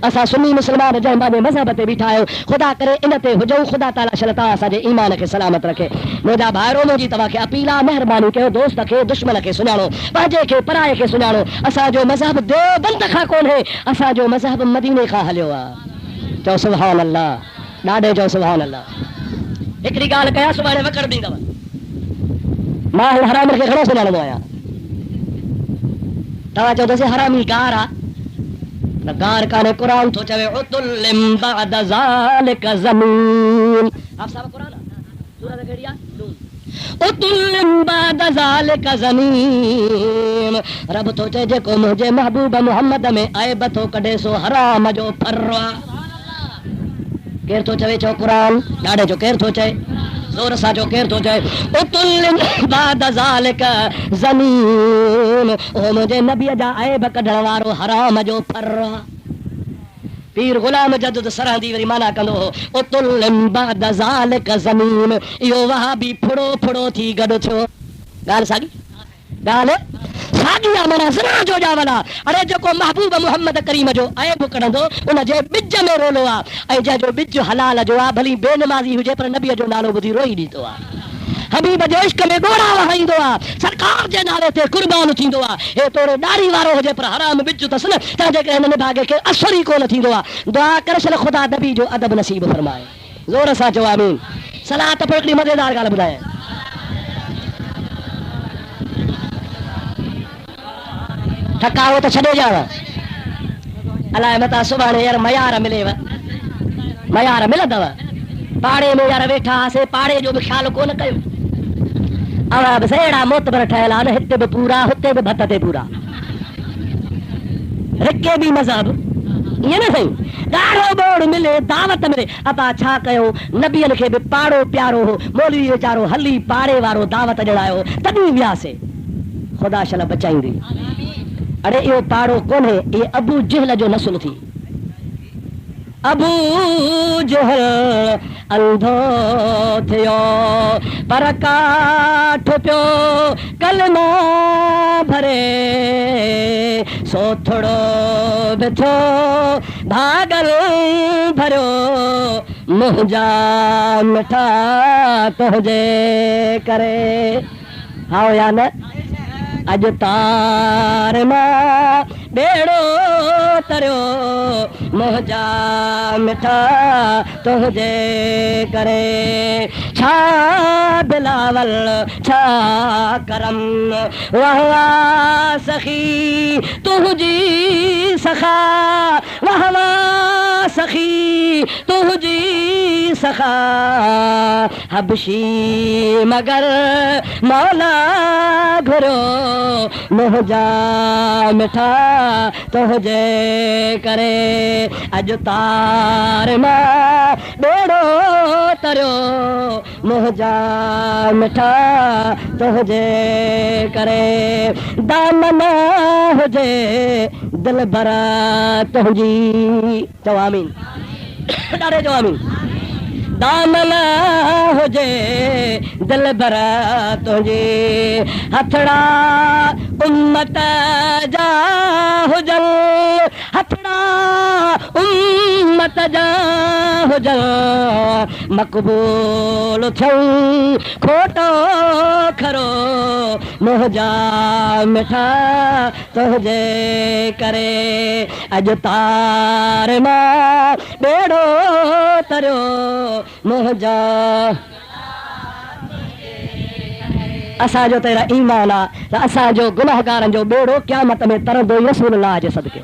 असां सुन्नी मुस्लमान जंहिं पंहिंजे मज़हब ते बीठा आहियूं ख़ुदा करे इन ते हुजूं ख़ुदा ताला शल तां असांजे ईमान खे सलामत रखे मुंहिंजा भाइरो मुंहिंजी तव्हांखे अपील आहे महिरबानी कयो दोस्त खे दुश्मन खे सुञाणो पंहिंजे खे पराए खे सुञाणो असांजो मज़हब देवबंद खां कोन्हे असांजो मज़हब मदीने खां हलियो आहे चओ सुभान अल्लाह ॾाढे चओ सुभान अल्लाह हिकिड़ी ॻाल्हि कयां सुभाणे वकड़ ॾींदव मां हिन हराम खे घणो सुञाणंदो आहियां तव्हां चवंदसि हरामी गार आहे न गार कान्हे क़ुर थो चवे उतुल्लिम बअद ज़ालिका ज़मीन आप साहब क़ुर सूरत कहिड़ी आहे उतुल्लिम बअद ज़ालिका ज़मीन रब थो चए जेको मुंहिंजे महबूब मुहम्मद में ऐब थो कढे सो हराम जो फर्वा केर थो चवे चओ क़ुर ॾाढे जो केर थो चए ज़ोर सां जो केर थो चए उतुल्लिम बअद ज़ालिका ज़मीन ओ मुंहिंजे नबीअ जा ऐब कढण वारो हराम जो फर्वा पीर गुलाम जदुद सरहदी वरी माना कंदो हो उतुल्लिम बअद ज़ालिका ज़मीन इहो वहाबी फुड़ो फुड़ो थी गॾु थियो ॻाल्हि साॻी ॻाल्हि साॻी आहे माना ज़िना जो ॼावल आहे अड़े जेको महबूब मुहम्मद करीम जो ऐब कढंदो उन जे ॿिज में रोलो आहे ऐं जंहिंजो ॿिज हलाल जो आहे भली बेनमाज़ी हुजे पर नबीअ जो नालो ॿुधी रोई ॾींदो आहे हबीब जो इश्क में गोड़ा वहाईंदो आ सरकार जे नाले ते कुर्बान थींदो आ हे तोरे दाढ़ी वारो हुजे पर हराम बिच तस न तंहिंजे करे हिन भागे के असर ही कोन थींदो आ दुआ करे छल खुदा नबी जो अदब नसीब फरमाए जोर सां चओ आमीन सलाह त हिकिड़ी मज़ेदार ॻाल्हि ॿुधाए थकावो त छॾे ॼाव अलाए मता सुभाणे यार मयार मिलेव मयार मिलंदव पाड़े में यार वेठा हुआसीं पाड़े जो बि ख़्यालु कोन कयो अवा बि अहिड़ा मोतबर ठहियल आहिनि हिते बि पूरा हुते बि भत ते पूरा रिके बि मज़हब ईअं न साईं ॻाढ़ो बोड़ मिले दावत मिले अता छा कयो नबियनि खे बि पाड़ो प्यारो हो मौलवी वीचारो हली पाड़े वारो दावत ॾिणायो तॾहिं वियासीं ख़ुदा शल बचाईंदी अरे इहो पाड़ो कोन्हे इहे अबू जहल जो नसुल थी अबू जहल अंधो थियो पर काठ पियो कलमो भरे सो थोड़ो बि थियो भागल भरियो मुंहिंजा मिठा तुंहिंजे करे हाओ या न अॼु तार मां बेड़ो तरियो मुंहिंजा मिठा तुंहिंजे करे छा बिलावल छा करम वाह वाह सखी तुंहिंजी सखा वाह वाह सखी तुंहिंजी सखा हबशी मगर मौला घुरो मुंहिंजा मिठा तुंहिंजे करे अॼु तार मां बेड़ो तरियो मुंहिंजा मिठा तुंहिंजे करे दामन हुजे दिल भरा तुंहिंजी चओ आमीन ॾाढे चओ आमीन दामन हुजे दिल भरा तुंहिंजी हथड़ा उम्मत जा हुजनि हथड़ा उम्मत जा हुजनि मक़बूल थियऊं खोटो खरो मुंहिंजा मिठा तुंहिंजे करे अॼु तार मां बेड़ो तरियो मुंहिंजा असांजो त अहिड़ा ईमान आहे त असांजो गुनाहगारनि जो बेड़ो क़यामत में तरंदो ई रसूल अल्लाह जे सदके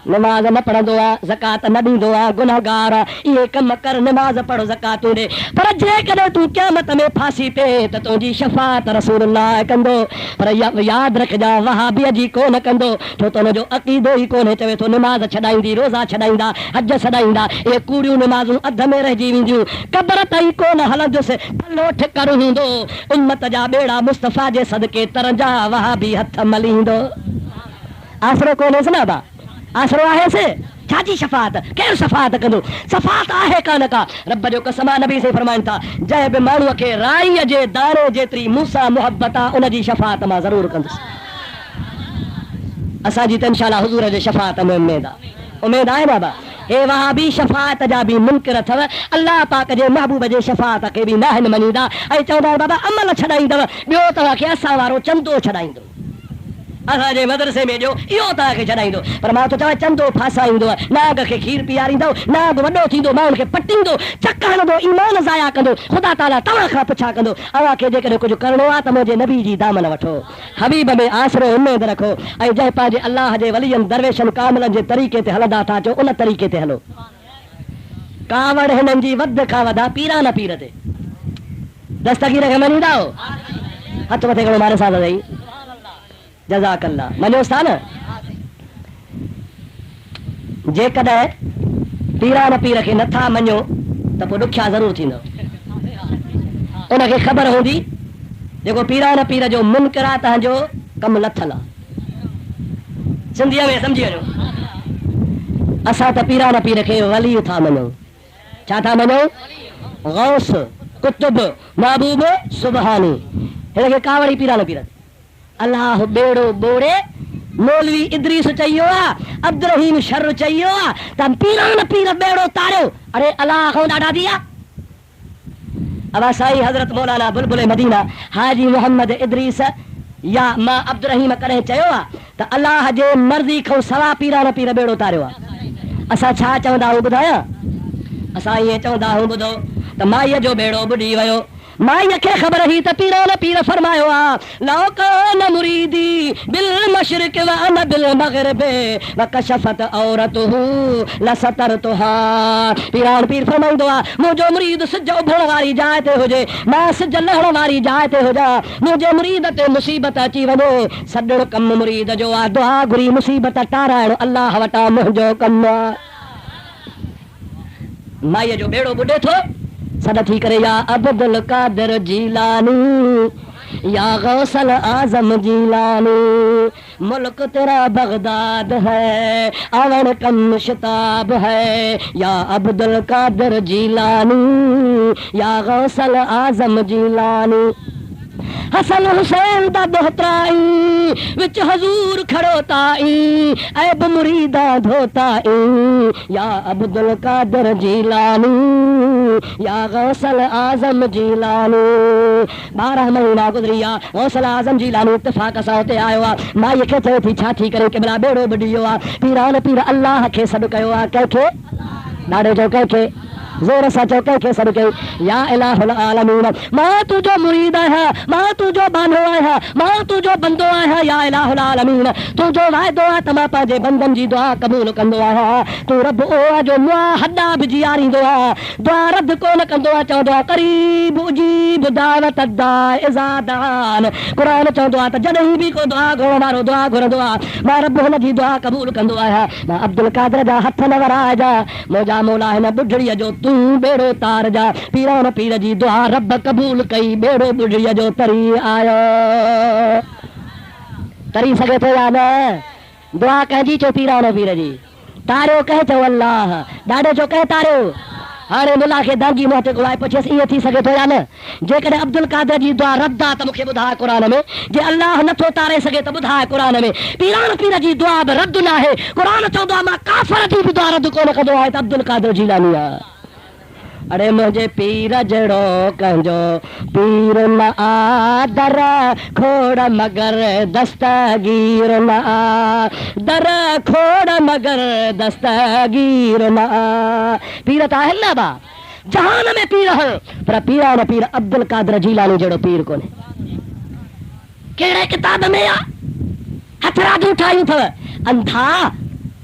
नमाज न पढ़ंदो आहे ज़कात न ॾींदो आहे गुनाहगार इहे कम कर नमाज पढ़ो ज़कातूं ॾे पर जेकॾहिं तूं क़यामत में फासी पए त तुंहिंजी शफ़ाअत रसूल अल्लाह कंदो पर यादि रखजां वहाबीअ जी कोन कंदो छो त हुनजो अक़ीदो ई कोन्हे चवे थो नमाज छॾाईंदी रोज़ा छॾाईंदा हज छॾाईंदा इहे कूड़ियूं नमाज़ूं अध में रहिजी वेंदियूं क़बर ताईं कोन हलंदुसि लोठ कर हूंदो उम्मत जा ॿेड़ा मुस्तफ़ा जे सदके तरंजा वहाबी हथ मलींदो आसरो कोन्हेसि न बा आसरो आहे से छाजी शफ़ात केरु शफ़ात कंदो शफ़ात आहे कान का रब जो कसम नबी से फरमाइनि था जंहिं बि माण्हूअ खे राईअ जे दाणे जेतिरी मूंसां मुहबत आहे उनजी शफ़ात मां ज़रूरु कंदुसि असांजी त इंशाअल्लाह हुज़ूर जे शफ़ात में उमेद आहे बाबा हे वहाबी शफ़ात जा बि मुनकिर अथव अल्लाह पाक जे महबूब जे शफ़ात खे बि न आहिनि मञींदा ऐं चवंदा आहिनि बाबा अमल छॾाईंदव ॿियो तव्हांखे असां वारो चंदो छॾाईंदो असांजे मदरसे में ॾियो इहो तव्हांखे छॾाईंदो पर मां थो चवां चंदो फासाईंदो नाग खे खीर पीआरींदो नाग वॾो थींदो माण्हुनि खे पटींदो चक हणंदो ईमान ज़ाया कंदो ख़ुदा ताला तव्हां खां पुछा कंदो अव्हांखे जेकॾहिं कुझु करिणो आहे त मुंहिंजे नबी जी दामन वठो हबीब में आसरो उमेद रखो ऐं जंहिं पंहिंजे अल्लाह जे वलियनि दरवेशनि कामिलनि जे तरीक़े ते हलंदा था अचो उन तरीक़े ते हलो कावड़ हिननि जी वध खां वधा पीरा न पीर ते दस्तगीर खे मञींदा हथ मथे करो मारे साल रही जज़ाकल्ला मञोसि था न जेकॾहिं पीरा न पीर खे नथा मञो त पोइ ॾुखिया ज़रूरु थींदो उनखे ख़बर हूंदी जेको पीरा न पीर जो मुनकिर आहे तव्हांजो कमु लथल आहे सिंधीअ में सम्झी वञो असां त पीरा न पीर खे वली था मञूं छा था मञूं गौस कुतुब महबूब सुबहानी हिनखे कावड़ी पीरा न पीर अल्लाह बेड़ो बोड़े मौलवी इदरीस चयो आहे अब्दुल रहीम शर चयो आहे त पीरा न पीर बेड़ो तारियो अरे अल्लाह खां ॾाढा दिया अब साईं हज़रत मौलाना बुलबुल मदीना हाजी मोहम्मद इदरीस या मां अब्दुर्रहीम कॾहिं चयो आहे त अल्लाह जे मर्ज़ी खां सवा पीरा न पीर बेड़ो तारियो आहे। असां छा चवंदा आहियूं ॿुधायां? असां ईअं चवंदा आहियूं ॿुधो त माईअ जो बेड़ो बुॾी वियो, माईअ खे ख़बर हुई त पीरान पीर फरमायो आहे लौ कान मुरीदी बिल मशरिक़ व अना बिल मग़रिब व कशफत औरतुहु लसतरतुहा। पीरान पीर फरमाईंदो आहे मुंहिंजो मुरीद सिज उभरण वारी जाइ ते हुजे, मां सिज लहण वारी जाइ ते हुजां, मुंहिंजे मुरीद ते मुसीबत अची वञे, सॾण कमु मुरीद जो आहे, दुआ घुरी मुसीबत टाराइण अल्लाह वटां मुंहिंजो कमु आहे। माईअ जो बेड़ो बुॾे थो सॾ थी करे या अब्दुल कादिर जीलानी या गौसल आजम जीलानी, मुल्क तेरा बगदाद है आवन कम शिताब है, या अब्दुल कादिर जीलानी या गौसल आजम जीलानी। हसन हुसैन दा दोहतराई विच हजूर खड़ोताई ऐब मुरीदा धोताई, या अब्दुल कादिर जीलानी या गौसल आजम जीलानी। 12 महीना गुज़रिया, गौसल आजम जीलानी इत्तिफ़ाक़ सां हुते आयो आहे। माईअ खे चए थी छा थी करे क़िबला बेड़ो बुॾी वियो आहे। पीरान पीर अल्लाह खे सॾु कयो आहे, कंहिंखे ॾाढो चओ, कंहिंखे ज़ोर सां चओ, कंहिंखे सॾु कयो? या इलाहुल आलमीन मां तुंहिंजो मुरीद आहियां, मां तुंहिंजो बानो आहियां, मां तुंहिंजो बंदो आहियां। या इलाहुल आलमीन तुंहिंजो वाइदो आहे त मां पंहिंजे बंदनि जी दुआ क़बूल कंदो आहियां। तूं रब ओ आहे जो मुआ हॾा बि जीआरींदो आहे, दुआ रद्द कोन कंदो आहे, चवंदो आहे करीब उजीब दावत दाए इज़ा दान। क़ुर चवंदो आहे त जॾहिं बि को दुआ घुरण वारो दुआ घुरंदो आहे मां रब हुन जी दुआ क़बूल कंदो आहियां। मां अब्दुल कादिर जा हथ न वराइजा, मुंहिंजा मौला हिन बुढड़ीअ जो तूं बेड़ो तार जा। पीरान पीर जी दुआ रब कबूल कई, बेड़ो बुढड़ीअ जो तरी आयो। तरी सघे थो या न? दुआ कंहिंजी चो? पीरान पीर जी। तारियो कंहिं चयो? अल्लाह। ॾाढो चो कंहिं तारियो? हाणे मुला खे दागी मुंहं ते घुराए पुछियसि ईअं थी सघे थो या न? जेकॾहिं अब्दुल कादिर जी दुआ रद्द आहे त मूंखे ॿुधाए क़ुर में, जे अल्लाह नथो तारे सघे त ॿुधाए क़ुर में पीरान पीर जी दुआ बि रद्द न आहे। क़ुर चवंदो आहे मां काफ़िर जी बि दुआ रद्द कोन कंदो आहे त अब्दुल कादिर जीलानी आहे। अरे मुझे पीर जड़ो कंजो पीर न आ दर खोड़ मगर दस्तगीर न आ, दर खोड़ मगर दस्तगीर न आ। पीर त आहिनि न बा जहान में पीर हल, पर पीरा न पीर अब्दुल कादिर जीलानी जहिड़ो पीर कोन्हे। कहिड़े किताब में आ हथरादूं ठाहियूं अथव अंधा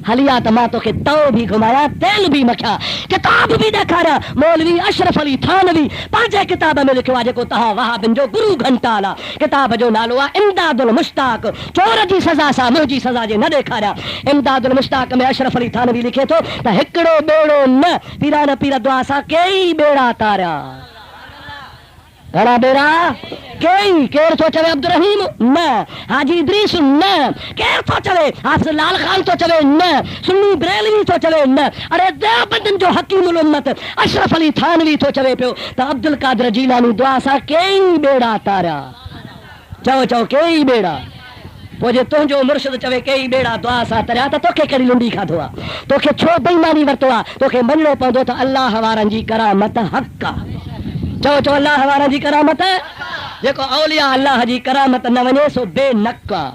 हलिया त मां तोखे तओ बि घुमाया, तेल बि मखिया, किताब बि ॾेखारिया। मौलवी अशरफ अली थानवी पंहिंजे किताब में लिखियो आहे जेको तव्हां वहाबिन जो गुरु घंटाल आहे। किताब जो नालो आहे इमदादुल मुश्ताक। चोर जी सज़ा सां मुंहिंजी सज़ा जे न ॾेखारिया। इमदादुल मुश्ताक में अशरफ अली थानवी लिखे थो त हिकिड़ो बेड़ो न, पीरान पीर दुआ सां कई बेड़ा तारिया। घणा बेड़ा? कई। केरु थो चवे अब्दुर्रहीम? न। हाजी इदरीस? न। केरु थो चवे? हाफ़िज़ लाल खान थो चवे? न। सुन्नी बरेलवी थो चवे? न। अरे देवबंदनि जो हकीमुल उम्मत अशरफ अली थानवी थो चवे पियो त अब्दुल कादिर जीलानी दुआ सां कई बेड़ा तारिया। चओ चओ कई बेड़ा। पोइ जे तुंहिंजो मुर्शिद चवे कई बेड़ा दुआ सां तरिया त तोखे कहिड़ी लुंडी खाधो आहे? तोखे छो बेईमानी वरितो आहे? तोखे मञणो पवंदो त अल्लाह वारनि जी करामत हक़ आहे। चओ चओ अल्लाह वारनि जी करामत। जेको औलिया अल्लाह जी करामत न वञे सो बेनक आहे।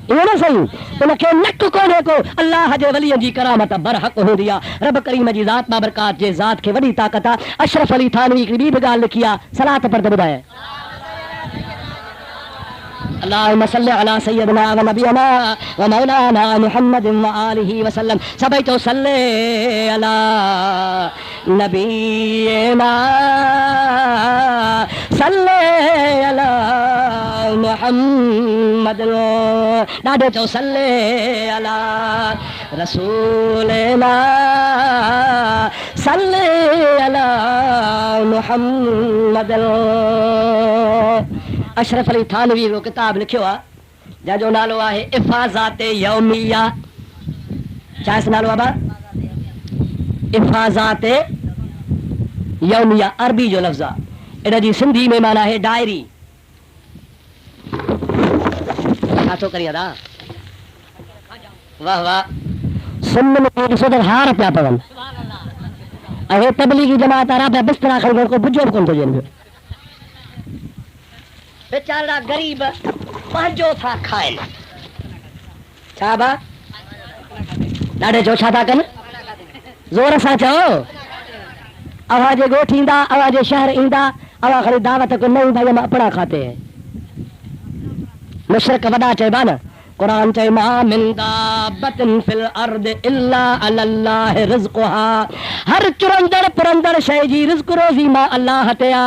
इहो न सही, उनखे नक कोन्हे को। अल्लाह जे वलीअ जी करामत बरहक हूंदी आहे। रब करीम जी ज़ात बाबरकात जे ज़ात खे वॾी ताक़त आहे। अशरफ अली थानवी हिकिड़ी ॿी बि ॻाल्हि लिखी आहे, सलात पर त ॿुधाए अल्लाहुम्मा सल्लि अला सय्यदिना व नबियना व मौलाना मुहम्मदिन व आलिहि वसल्लम। सभई चओ सल्ले अला नबीना सल्ले अला मुहम्मद। ॾाढो चओ सल्ले अला रसूलना सल्ले अला मुहम्मद। अशरफ अली थानवी जो किताब लिखियो आहे जंहिंजो नालो आहे इफ़ाज़ात यौमिया। छा नालो आहे बा? इफ़ाज़ात यौमिया अरबी जो लफ़्ज़ आहे। इन जी सिंधी में माना है डायरी। छा थो करी अदा? वाह वाह। सुन में ॾिसो त हार पिया पवनि। ऐं तबलीगी जमात वारा पिया बिस्तरा खणी को बुझो बि कोन थो ॾियनि पियो। बेचारा गरीब पंहिंजो था खाइनि छा बा ॾाढे जो छा था कनि ज़ोर सां चओ अवां जे ॻोठ ईंदा अवां जे शहर ईंदा अवां खणी दावत को नहीं भाई हम अपना खाते हैं मुशरिक वॾा चइबा न कुरान चए मा मिन दाबतिन फिल अर्द इल्ला अल्लाह रिज़्क़ुहा हर चुरंदड़ पुरंदड़ शइ जी रिज़्क़ रोज़ी मां अल्लाह ते आ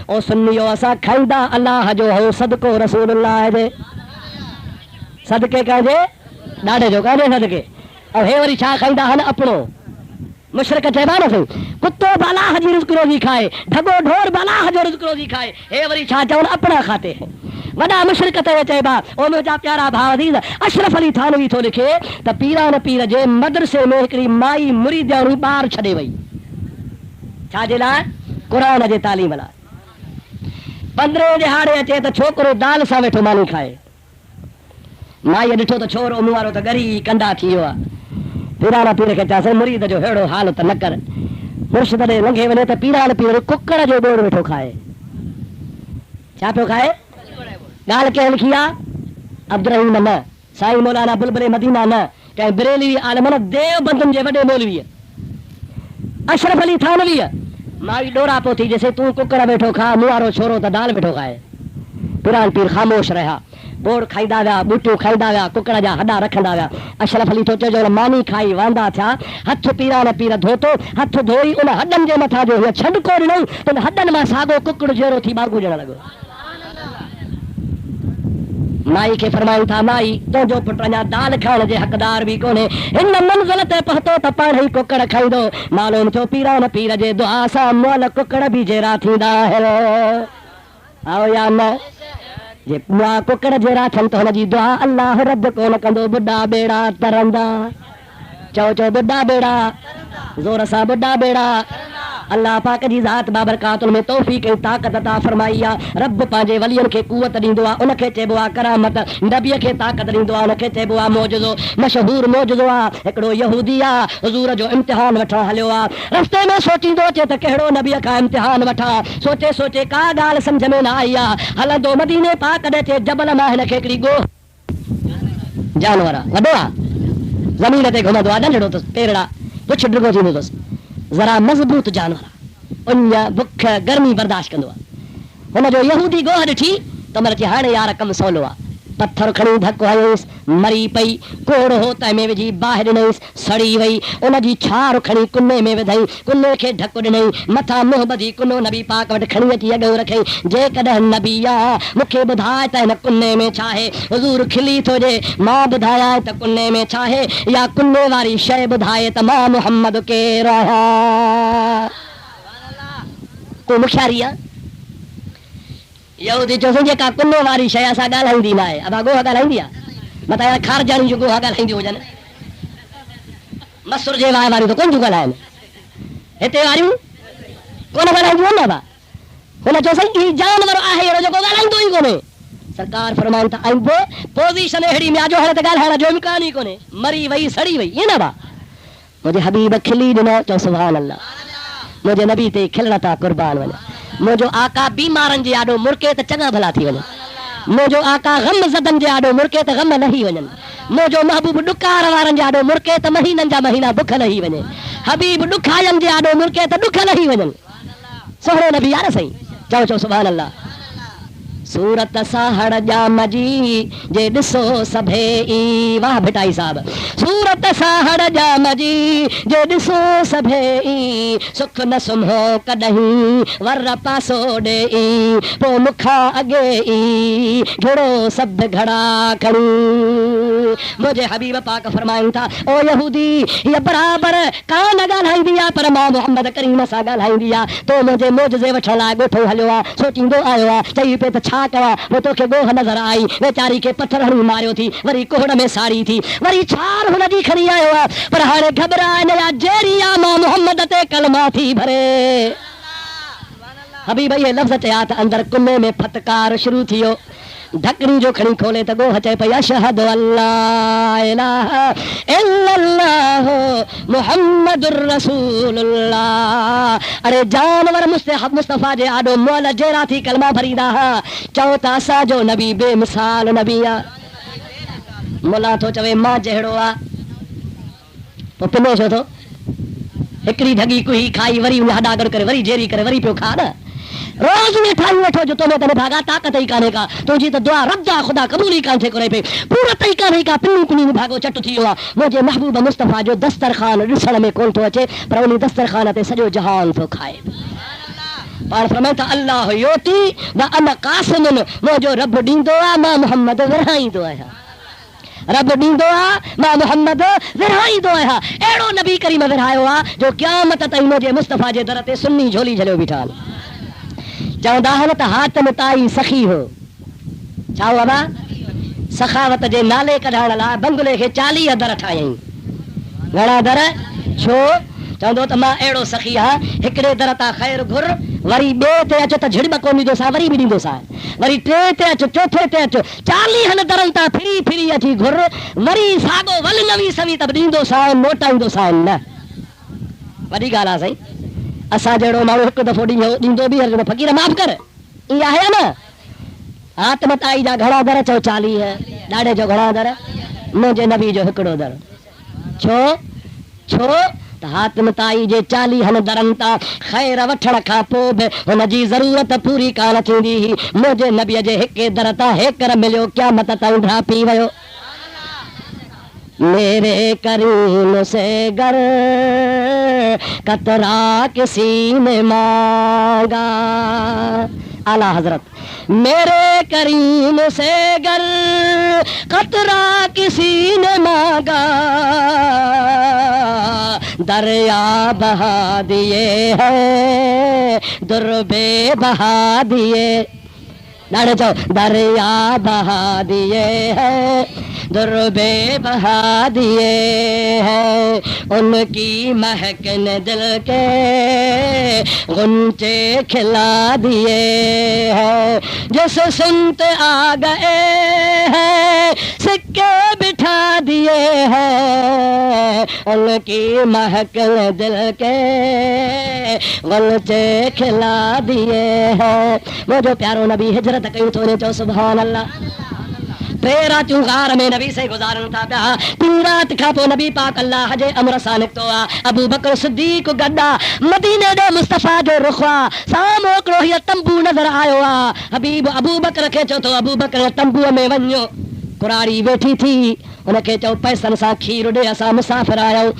ओ सुन्नियो असां खाईंदा अल्लाह जो हो सदको रसूलुल्लाह जे सदके कंहिंजे ॾाढे जो कंहिंजे सदके ऐं हे वरी छा खाईंदा आहिनि अपनो मुशरिक चइबा न सही कुत्तो बि अल्लाह जी रिज़्क़ रोज़ी खाए ढगो ढोर बि अल्लाह जो रिज़्क़ रोज़ी खाए हे वरी छा चवनि अपना खाते हैं वॾा मुशरिक ते चइबा ओ मुंहिंजा प्यारा भाउ अज़ीज़ अशरफ अली थानवी थो लिखे त पीरान पीर जे मदरसे में हिकिड़ी माई मुरीदाणी ॿार छॾे वई छाजे लाइ क़ुरान जे तालीम लाइ 15 दिहाड़े अचे त छोकिरो दाल सां वेठो मानी खाए माईअ ॾिठो त छोरो मूं वारो त ॻरी कंदा थी वियो आहे पीरान पीर खे चयासीं मुरीद जो अहिड़ो हाल त न कर मुर्शिद ॾे लंघे वञे त पीरान पीर कुकड़ जो ॿोड़ वेठो खाए छा पियो खाए ॻाल्हि कंहिं लिखी आहे अब्दुर्रहीम न साईं मौलाना बुलबुल मदीना न कंहिं बरेलवी आलम न देवबंदन जे वॾे मौलवीअ अशरफ अली थानवीअ माई ॾोरा पोथी जेसे तूं कुकड़ वेठो खा मूं वारो छोरो त दाल वेठो खाए पीरान पीर ख़ामोश रहिया बोड़ खाईंदा विया बूटियूं खाईंदा विया कुकड़ जा हॾा रखंदा विया अशरफ अली थो चइजो मानी खाई वांदा थिया हथ पीरान पीर धोतो हथ धोई उन हॾनि जे मथां जो हीअ छॾको ॾिनई त हॾनि मां साॻो कुकड़ जहिड़ो थी बागू ॾियणु लॻो माई खे फरमायूं था माई तुंहिंजो पुटु अञा दाल खाइण जे हक़दार बि कोन्हे हिन मंज़िल ते पहुतो त पाण ई कुकड़ खाईंदो मालूम थियो पीरान पीर जे दुआ सां मुअल कुकड़ बि जहिड़ा थींदा आहिनि आओ या न जे मां कुकड़ जहिड़ा थियनि त हुनजी दुआ अल्लाह रद्द कोन कंदो बुढा बेड़ा तरंदा चओ चओ बुढा बेड़ा ज़ोर सां बुढा बेड़ा अल्लाह पाक जी ज़ात बाबरकातुल में तौफ़ीक़ ऐं ताक़त अता फरमाई आहे रब पंहिंजे वलियनि खे कुवत ॾींदो आहे उनखे चइबो आहे करामत नबीअ खे ताक़त ॾींदो आहे उनखे चइबो आहे मौजज़ो मशहूर मौजज़ो आहे हिकिड़ो यहूदी आहे हुज़ूर जो इम्तिहान वठणु हलियो आहे रस्ते में सोचींदो अचे त कहिड़ो नबीअ खां इम्तिहान वठां सोचे सोचे का ॻाल्हि सम्झ में न आई आहे हलंदो मदीने पाक ॾे अचे जबल मां हिनखे हिकिड़ी ॻोह जानवर आहे वॾो आहे ज़मीन ते घुमंदो आहे नंढड़ो अथसि पेरड़ा पुछ डिघो थींदो अथसि ज़रा मज़बूत जानवर उन बुख गर्मी बर्दाश्त कंदो आहे हुनजो यहूदी गोह ॾिठी त मन चई हाणे यार कमु सवलो आहे पत्थर खणी धकु हयोसि मरी पई कोड़ हो तंहिंमें विझी बाहि ॾिनईसि सड़ी वई उनजी छार खणी कुने में विधई कुने खे ढकु ॾिनई मथां मुंहुं ॿधी कुनो नबी पाक वटि खणी अची अॻियो रखई जेकॾहिं नबी आहे मूंखे ॿुधाए त हिन कुने में छा आहे हुज़ूर खिली थो ॾे मां ॿुधायां त कुने में छा आहे या कुने वारी शइ ॿुधाए त मां मुहम्मद केरु आहियां को मुखियारी आहे यहूदी चयोसि जेका कुनो वारी शइ असां ॻाल्हाईंदी न आहे अबा गोह ॻाल्हाईंदी आहे मथां यार खारजाणी जूं गोह ॻाल्हाईंदी हुजनि मसूर जे वाह वारियूं त कोन थियूं ॻाल्हाइनि हिते वारियूं कोन ॻाल्हाईंदियूं आहिनि न अबा हुन चयोसि ही जानवर आहे अहिड़ो जेको ॻाल्हाईंदो ई कोन्हे सरकार फरमाइनि था ऐं पोज़ीशन अहिड़ी में जो हाणे त ॻाल्हाइण जो इम्कान ई कोन्हे मरी वई सड़ी वई ईअं न बा मुंहिंजे हबीब खिली ॾिनो चओ सुभान अल्लाह मुंहिंजे नबी ते खिलण था कुर्बान वञे मुंहिंजो आका बीमारनि जे आॾो मुड़के त चङा भला थी वञनि मुंहिंजो आका ग़म ज़दनि जे आॾो मुड़के त ग़म लही वञनि मुंहिंजो महबूब ॾुकार वारनि जे आॾो मुड़के त महीननि जा महीना बुख लही वञे हबीब ॾुखायनि जे आॾो मुड़के त ॾुख लही वञनि सोहणो नबी यार सही चओ चओ सुभान अल्लाह सूरत साहड़ जाम जी जे ॾिसो सभेई वाह भिटाई साहब सूरत साहड़ जाम जी जे ॾिसो सभेई सुख न सुम्हो कॾहिं वर पासो ॾेई पोइ मूंखां अॻे ई घिड़ो सभु घड़ा खणी मुंहिंजे हबीब पाक फरमाइनि था ओ यहूदी हीअ बराबर कान ॻाल्हाईंदी आहे पर मां मोहम्मद करीम सां ॻाल्हाईंदी आहे तो मुंहिंजे मौजज़े वठण लाइ ॻोठो हलियो आहे सोचींदो आयो आहे चई पे त छा कयां वो तोखे गोह नज़र आई वेचारी खे पत्थर हणी मारियो थी वरी कोहड़ में साड़ी थी वरी छार हुनजी खणी आयो आहे पर हाणे घबराए न या जेरी आहे मां मोहम्मद ते कलमा थी भरे हबीब इहे लफ़्ज़ चया त अंदरि कुने में फटकार शुरू थी वियो ढकनी जो खड़ी खोले तो गो हचे पई अशहदु अल्ला इलाहा इल्लल्लाह मुहम्मदुर रसूलुल्लाह। अरे जानवर मुस्तफा जे आडो मोल जेरा थी कलमा भरीदा चओ त असांजो नबी बेमिसाल नबी आ। मुला तो चवे मां जहिड़ो आ पोइ पिनो छो थो? हिकिड़ी ढगी कुही खाई वरी उन हॾा गॾु करे वरी जेरी करे वरी पियो खा न। रोज में ठाई वेठो जो तोमें तने भागा ताकत ही काने का तुझी तो दुआ रब्दा खुदा कबूल ही कान थे करे पे पूरा तरीका नहीं का पिनी पिनी भागो चट थी हुआ मुझे महबूब मुस्तफा जो दस्तरखान ॾिसण में कोन थो अचे पर उन दस्तरखान ते सॼो जहान थो खाए। पाण फरमाए त अल्लाह योती व अना कासिमुन मुंहिंजो रब ॾींदो आहे मां मोहम्मद विरहाईंदो आहियां। रब ॾींदो आहे मां मोहम्मद विरहाईंदो आहियां। अहिड़ो नबी करीम विरहायो आहे जो क़यामत ताईं मुंहिंजे मुस्तफा जे दर ते सुन्नी झोली झलियो बीठा आहिनि। चवंदा आहिनि त हातम ताई सखी हो छा बाबा सखावत जे नाले कढाइण लाइ बंगले खे 40 दर ठाहियईं। घणा दर? छो? चवंदो त मां अहिड़ो सखी आहियां हिकिड़े दर तां ख़ैर घुर वरी ॿिए ते अच त झिड़ब कोन ॾींदोसां वरी बि ॾींदोसां वरी टे ते अच चौथे ते अच 40 दरनि तां फिरी फिरी अची घुर वरी साॻो वल नवी सवी त ॾींदोसां मोटाईंदोसां न। वॾी ॻाल्हि आहे साईं। असां जहिड़ो माण्हू हिकु दफ़ो ॾींदो बि हर फ़क़ीर माफ़ कर ईअं आहे न। आत्म ताई जा घणा दर चओ 40 ॾाॾे जो घणा दर मुंहिंजे नबी जो हिकिड़ो दर। छो? छो त हातम ताई जे 40 दरनि तां ख़ैर वठण खां पोइ बि हुनजी ज़रूरत पूरी कान थींदी हुई। मुंहिंजे नबीअ जे हिके दर तां हेकर मिलियो क़यामत ताईं ढापी वियो। मेरे करीम से गर कतरा किसी ने मांगा। आला हजरत मेरे करीम से गर कतरा किसी ने मांगा दरिया बहा दिए है दुर्बे बहा दिए। नारे जाओ दरिया बहा दिए है दुर्बे बहा दिए हैं उनकी महक ने दिल के गुंचे खिला दिए हैं। जिस सुनत आ गए हैं सिक्के बिठा दिए हैं उनकी महक ने दिल के गुंचे खिला दिए हैं। वो जो प्यारो नबी हिजरत कयूं थोरे चो सुभान अल्लाह। 3 रातियूं गार में नबी से गुज़ारन था पिया। 3 रात खां पोइ नबी पाक अल्लाह जे अमर सां निकितो आहे। अबू बकर सिद्दीक़ गड्डा मदीने ॾे मुस्तफा जो रुख़ आहे। साम्हूं हिकिड़ो हीअ तंबू नज़र आयो आहे। हबीब अबू बकर खे चओ थो अबू बकर तंबूअ में वञो। कुराड़ी वेठी थी उनखे चओ पैसनि सां खीर ॾे असां मुसाफ़िर आहियूं।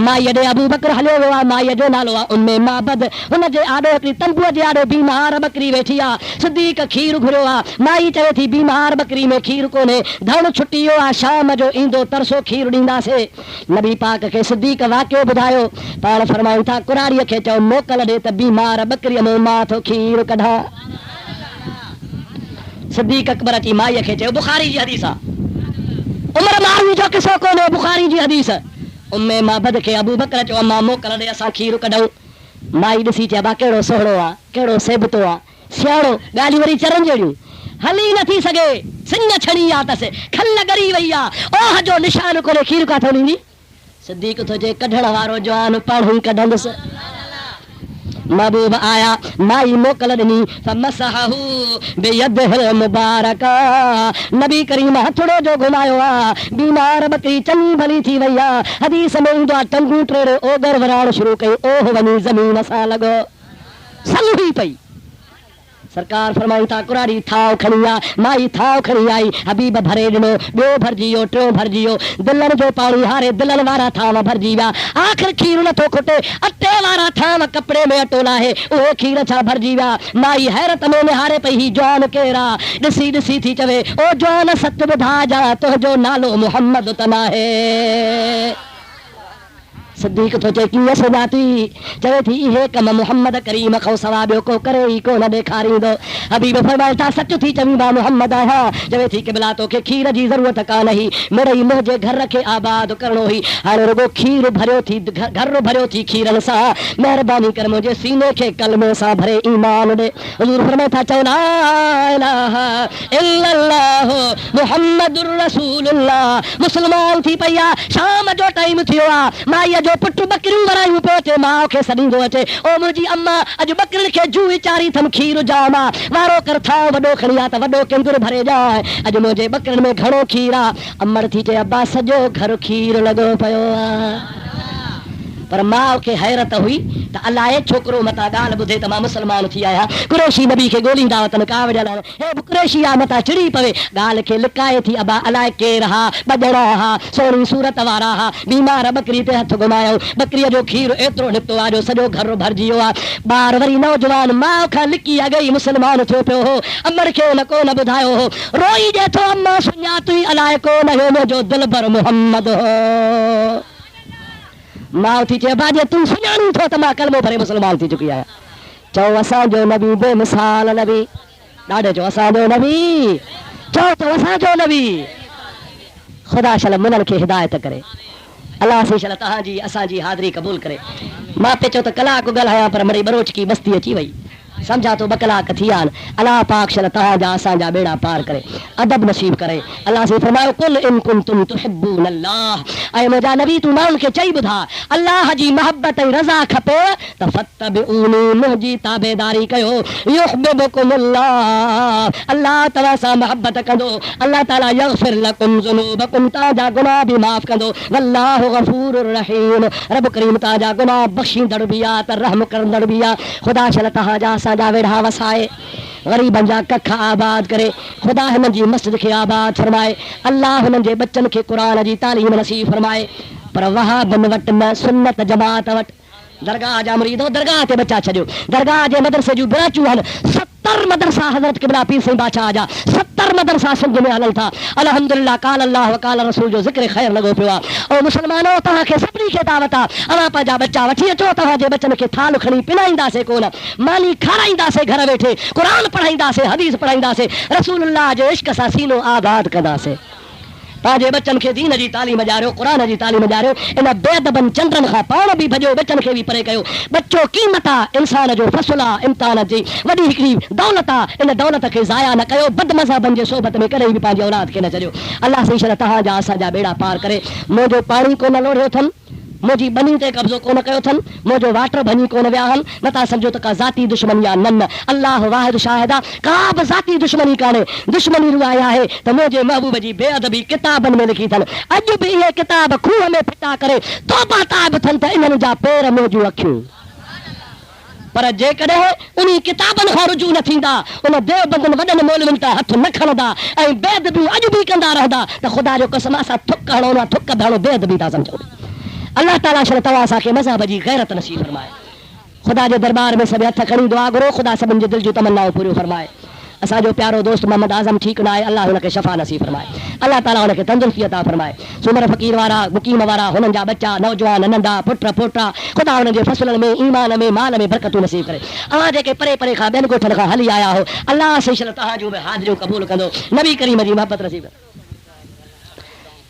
माईअ ॾे अबू बकर हलियो वियो आहे। माईअ जो नालो आहे उम्मे माबद। हुनजे आॾो हिकिड़ी तंबूअ जे आॾो बीमार बकरी वेठी आहे। सिद्दीक़ खीर घुरियो आहे। माई चवे थी बीमार बकरी में खीर कोन्हे धण छुटी वियो आहे शाम जो ईंदो तरसो खीर ॾींदासीं। नबी पाक खे सिद्दीक़ वाक़ियो ॿुधायो। पाण फरमायूं था कुराड़ीअ खे चओ मोकल ॾे त बीमार बकरीअ में मां थो खीर कढां। सिद्दीक़ अकबर अची माईअ खे चयो बुखारी जी हदीस आहे उमर मारवी जो किसो कोन्हे बुखारी जी हदीस। उम्मे माबद खे अबू बकर चयो मां मोकल ॾे असां खीर कढूं। माई ॾिसी चइबा कहिड़ो सोहणो आहे कहिड़ो सेबतो आहे सियाणो ॻाल्हियूं वरी चरनि जहिड़ियूं हली नथी सघे सिंग छड़ी आहे अथसि खल ॻरी वई आहे ओह जो निशान कोन्हे खीर काथो ॾींदी। सिद्दीक़ थो चए कढण वारो जवान पाण ई कढंदुसि। महबूब आया माई मोकल ॾिनी फमसहू बियदिल मुबारका। नबी करीम हथड़ो जो घुमायो आहे बीमार बकरी चङी भली थी वई आहे। हदीस में ईंदो आहे टंगू टेड़े ओगर वराइण शुरू कई ओह वञी ज़मीन सां लॻो सलही पई। सरकार फरमाई था कुराड़ी थाव खणी आ माई थाव खणी आई हबीब भरे ॾिनो ॿियो भरिजी वियो टियों भरिजी वियो दिलनि जो पाणी हारे दिलनि वारा थाव भरिजी विया। आख़िर खीर नथो खुटे अटे वारा थाव कपिड़े में अटो लाहे उहे खीर छा भरिजी विया। माई हैरत में निहारे पई ही जवान केरु आहे ॾिसी ॾिसी थी चवे ओ जवान सत ॿुधा जा तुंहिंजो नालो मुहम्मद त नाहे। सिद्दीक तो चे कीअं सुञाती चवे थी इहे कम मुहम्मद करीम खां सवा ॿियो को करे ई कोन ॾेखारींदो हबीब फरमाए था सच थी चवीं मां मुहम्मद आहियां चवे थी क़िबला तोखे खीर जी ज़रूरत कान हुई मिड़ई मुंहिंजे घर खे आबाद करणो हुई हाणे रुगो खीर भरियो थी घर भरियो थी खीरनि सां महिरबानी कर मुंहिंजे सीने खे कलमे सां भरे ईमान ॾे हुज़ूर फरमाए था चओ ला इलाहा इल्लल्लाह मुहम्मदुर रसूलुल्लाह मुस्लमान थी पई आहे शाम जो टाइम थियो आहे माईअ जो पुटु बकरियूं वरायूं पियो अचे माउ खे सॾींदो अचे ओ मुंहिंजी अम्मा अॼु बकरियुनि खे जूं विचारी अथमि खीर जाम आहे वारो कर था वॾो खणी आ त वॾो किंदुर भरे ॼाए अॼु मुंहिंजे बकरियुनि में घणो खीर आहे अमड़ थी चए अब्बा सॼो घर खीर लॻो पियो आहे पर माउ खे हैरत हुई त अलाए छोकिरो मता ॻाल्हि ॿुधे त मां मुस्लमान थी आहियां कुरैशी नबी खे ॻोल्हींदा वतन कावड़ ॼाणण हे कुरैशी आहे मता चिड़ी पवे ॻाल्हि खे लिकाए थी अबा अलाए केर हा ॿॼणा हा सोणी सूरत वारा हा बीमार बकरी ते हथ घुमायो बकरीअ जो खीर एतिरो निकितो आहे जो सॼो घर भरिजी वियो आहे ॿार वरी नौजवान माउ खां लिकी अॻई मुस्लमान थियो पियो हो अमर खे हुन कोन ॿुधायो हो रोई ॾे थो अम्मा सुञातई अलाए कोन हो मुंहिंजो दिलबर मुहम्मद हो माउ थी चए भाॼी तूं सुञाणी थो त मां कलमो भरे मुस्लमान थी चुकी आहियां चओ असांजो नबी बेमिसाल नबी ॾाढो चओ असांजो नबी चओ त असांजो नबी ख़ुदा शल मुननि खे हिदायत करे अलाह से शल तव्हांजी असांजी हाज़िरी क़बूल करे मां पे चओ त कलाक ॻाल्हायां पर मिड़ई बरोचकी मस्ती अची वई समझा तो 2 कलाक थी आन अल्लाह पाक शल तव्हांजा असांजा बेड़ा पार करे अदब नसीब करे अल्लाह से फरमायो कुल इन कुंतुम तुहिब्बून अल्लाह ऐं मुंहिंजा नबी तूं माण्हुनि खे चई ॿुधा अल्लाह जी मोहब्बत ऐं रज़ा खपे त फत्तबिऊनी मुंहिंजी ताबेदारी कयो युहिब्बुकुमुल्लाह अल्लाह तव्हां सां मोहब्बत कंदो अल्लाह ताला यग़फिर लकुम ज़ुनूबकुम तव्हांजा गुनाह बि माफ़ कंदो वल्लाहु गफ़ूरुर रहीम रब करीम तव्हांजा गुनाह बख़्शींदड़ बि आहे त रहम कंदड़ बि आहे ख़ुदा शल तव्हांजा असांजा वेढ़ा वसाए ग़रीबनि जा कख आबाद करे ख़ुदा हिननि जी मस्जिद खे आबाद फरमाए अल्लाह हुननि जे बच्चनि खे क़ुरान जी तालीम नसीब फरमाए पर वहाबनि वटि न सुन्नत जमात वटि दरगाह जा मुरीदो दरगाह ते बचा छॾियो दरगाह जे मदरसे जूं ब्रांचूं आहिनि 70 मदरसा हज़रत क़िबला पीर साईं बादशाह जा 70 मदरसा सिंध में हलनि था अल्हम्दुलिल्लाह काल अल्लाह व काल रसूल जो ज़िक्र ख़ैर लॻो पियो आहे ऐं मुस्लमानो तव्हांखे सभिनी खे दावत आहे अवां पंहिंजा बच्चा वठी अचो तव्हांजे बच्चनि खे थाल खणी पिनाईंदासीं कोन मानी खाराईंदासीं घर वेठे क़ुरान पढ़ाईंदासीं हदीस पढ़ाईंदासीं रसूलुल्लाह जे इश्क सां सीनो आबाद कंदासीं पंहिंजे बच्चनि खे दीन जी तालीम ॾियारियो क़ुरान जी तालीम ॾियारियो इन बेअदबनि चंडनि खां पाण बि भॼो बच्चनि खे बि परे कयो बच्चो क़ीमत आहे इंसान जो फ़सुलु आहे इम्तिहान जी वॾी हिकिड़ी दौलत आहे इन दौलत खे ज़ाया न कयो बदमज़हबनि जे सोबत में कॾहिं बि पंहिंजे औलाद खे न छॾियो अल्लाह से शल तव्हांजा असांजा बेड़ा पार करे मुंहिंजो पाणी कोन लोढ़ियो अथनि मुंहिंजी बनी ते कब्ज़ो कोन कयो अथनि मुंहिंजो वाटर भञी कोन विया आहिनि न था सम्झो त का ज़ाती दुश्मनी आहे न अल्लाह वाहिद शाहिद आहे का बि ज़ाती दुश्मनी कान्हे दुश्मनी रुआई आहे त मुंहिंजे महबूब जी बेअदबी किताबनि में लिखी अथनि अॼु बि इहे किताब खूह में फिटा करे तौबा ताइब थियनि त इन्हनि जा पेर मुंहिंजूं अखियूं पर जेकॾहिं उन किताबनि खां रुजू न थींदा उन देवबंदनि वॾनि मौलवियुनि तां हथ न खणंदा ऐं बेअदबियूं अॼु बि कंदा रहंदा त ख़ुदा जो कसम असां थुक हणो न थुक बि हणो बेअदबी था सम्झो अल्लाह ताला शल तव्हां असांखे मज़हब जी गैरत नसीब फरमाए ख़ुदा जे दरबार में सभु हथ खणी दुआ घुरो ख़ुदा सभिनि जे दिलि जूं तमन्नाऊं पूरियूं फरमाए असांजो प्यारो दोस्त मोहम्मद आज़म ठीकु न आहे अल्लाह हुनखे शफ़ा नसीब फरमाए अल्लाह ताला हुनखे तंदुरुस्ती अता फरमाए सुमर फ़क़ीर वारा मुक़ीम वारा हुननि जा बच्चा नौजवान नंढा पुट पोटा ख़ुदा हुननि जे फ़सलनि में ईमान में माल में बरकतूं नसीब करे अवां जेके परे परे खां ॿियनि ॻोठनि खां हली आया हो अल्लाह से शल तव्हांजूं बि हाज़िरियूं क़बूल कंदो नबी करीम जी मोहब्बत नसीब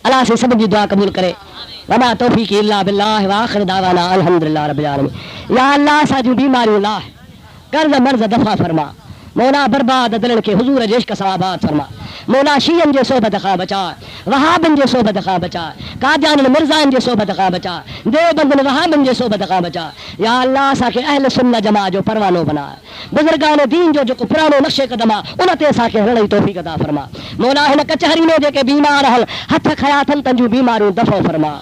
अल्लाह से सभिनी जी दुआ क़बूल करे वमा तौफ़ीक़ इल्ला बिल्लाह व आख़िर दावाना अल्हम्दुलिल्लाह रब्बिल आलमीन या अल्लाह असांजूं बीमारियूं लाह कर्ज़ मर्ज़ दफ़ा फरमा मौला बर्बाद दिलनि खे हुज़ूर जे इश्क सां आबाद फरमा मौला शीयनि जे सोबत खां बचा वहाबनि जे सोबत खां बचा कादियाननि मिर्ज़ानि जे सोबत खां बचा देवबंदनि वहाबनि जे सोबत खां बचा या अल्लाह असांखे अहल सुन्नत जमात जो परवानो बना बुज़ुर्गान दीन जो जेको पुरानो नक्शे क़दम आहे उन ते असांखे हलण जी तौफ़ीक़ अता फरमा मौला हिन कचहरी में जेके बीमार हल हथ खया अथनि तन जूं बीमारियूं दफ़ो फरमा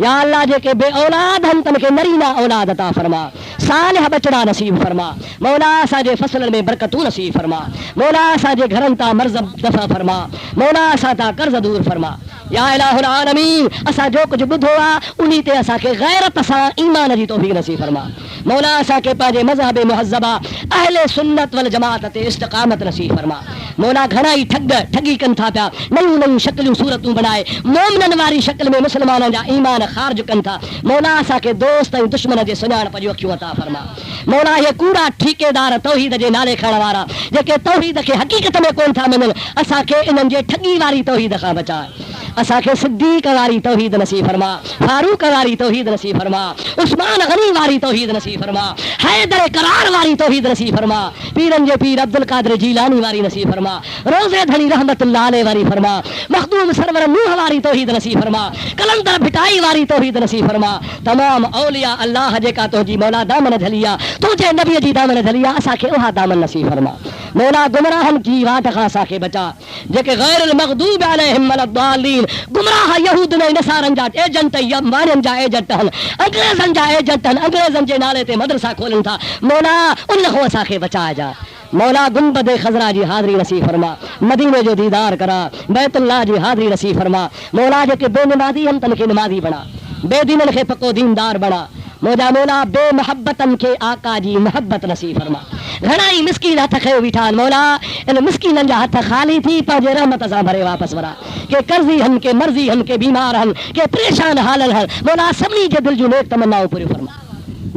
या अल्लाह जेके बे औलाद हन तन खे नरीना औलाद अता फरमा सालिह बचड़ा नसीब फरमा मौला असांजे फ़सलनि में बरकतूं नसीब फरमा मौला असांजे घरनि तां मर्ज़ दफ़ा फरमा मौला असां तां कर्ज़ दूर फरमा या इलाहुल आलमीन असां जो कुझु ॿुधो आहे उन ते असांखे गैरत सां ईमान जी तौफ़ीक़ नसीब फरमा मौला असा के पाजे मजहब मुहज्जबा अहले सुन्नत वल जमात ते इस्तिकामत नसीब फरमा। मौला घणाई ठगी कन था पिया, नयूं नयूं शक्लूं सूरतूं बनाए मोमिनन वारी शक्ल में मुसलमानन जा ईमान खारिज कन था। मौला असा के दोस्त ऐं दुश्मन जे सुञाणप जो अखियूं अता फरमा। मौला ये कूड़ा ठेकेदार तौहीद जे नाले खण वारा जेके तौहीद के हकीकत में कोन था मञनि, असा के इन्हनि जे ठगी वारी तौहीद खां बचाए। असा के सिद्दीक वारी तौहीद नसीब फरमा, फारूक वारी तौहीद नसीब फरमा, उस्मान गनी वारी तौहीद नसीब फरमा, हैदर करार वारी तौहीद नसीब फरमा, पीरन जे पीर अब्दुल कादिर जीलानी वारी नसीब फरमा, रोज़े धनी रहमतुल्लाह अलैह वारी फरमा, मखदूम सरवर नूह वारी तौहीद नसीब फरमा, कलंदर भिटाई वारी तौहीद नसीब फरमा। तमाम औलिया अल्लाह जेका तुंहिंजी मौला दामन झलिया, तुंहिंजे नबीअ जी दामन झलिया, असांखे उहा दामन नसीब फरमा। मौला गुमराहन की वाट खां असांखे बचा, जेके गैरुल मग़दूब अलैहिम वलद्दालीन गुमराह यहूद ने नसारन जा एजेंट यमानन जा एजेंट हन, अंग्रेजन जा एजेंट हन, अंग्रेजन जे नाले ते मदरसा खोलन था। मौला उन खो असांखे बचाए जा। मौला गुंबद खज़रा जी हाज़री नसीब फरमा, मदीने जो दीदार करा, बैतुल्लाह जी हाज़री नसीब फरमा। मौला जेके बेनमाज़ी हन तन खे नमाज़ी बना, बेदीनन खे पको दीनदार बना। मोजा मौला बेमहब्बतन के आका जी मोहब्बत नसीब फरमा। घणाई मिस्कीन हथ खयो बीठा मौला, इन मिस्कीनन जा हथ खाली थी पंहिंजे रहमत सां भरे वापस वरा। के कर्ज़ी हन, के मर्ज़ी हन, के बीमार हन, के परेशान हालनि हन। मौला सभिनी जे दिल जूं नेक तमन्नाऊं पूरियूं फरमा।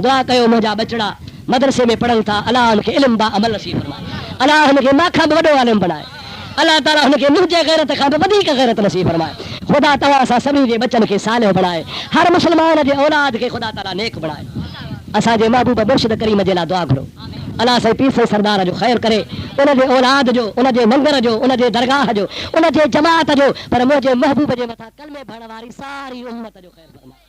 दुआ कयो मुंहिंजा बचड़ा मदरसे में पढ़नि था, अल्लाह उनखे इल्म बा अमल नसीब फरमाए, अल्लाह हुनखे मां खां बि वॾो आलिम बणाए, अल्लाह ताला हुनखे मुंहिंजे गैरत खां बि वधीक गैरत नसीब फरमाए। ख़ुदा तव्हां सां सभिनी जे बचन खे सालिह बणाए, हर मुस्लमान जे औलाद खे ख़ुदा ताला नेक बणाए। असांजे महबूब मुर्शिद करीम जे लाइ दुआ घुरो, अल्लाह साईं पीर साईं सरदार जो ख़ैर करे, उनजे औलाद जो, उनजे मंगर जो, उनजे दरगाह जो, उनजे जमात जो, पर मुंहिंजे महबूब जे मथां कलमे भरण वारी सारी उम्मत जो ख़ैर फरमाए।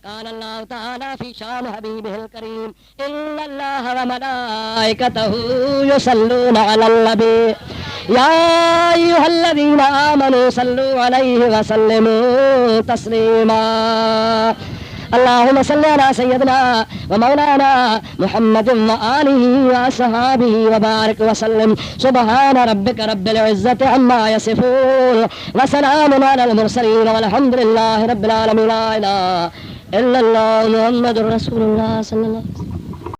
قال الله تعالى في شان حبيبه الكريم إن الله وملائكته يصلون على النبي يا أيها الذين آمنوا صلوا عليه وسلموا تسليما اللهم صل على سيدنا ومولانا محمد وآله وأصحابه وبارك وسلم سبحان ربك رب العزة عما يصفون وسلام على المرسلين والحمد لله رب العالمين لا إله إلا الله محمد رسول الله صلى الله عليه وسلم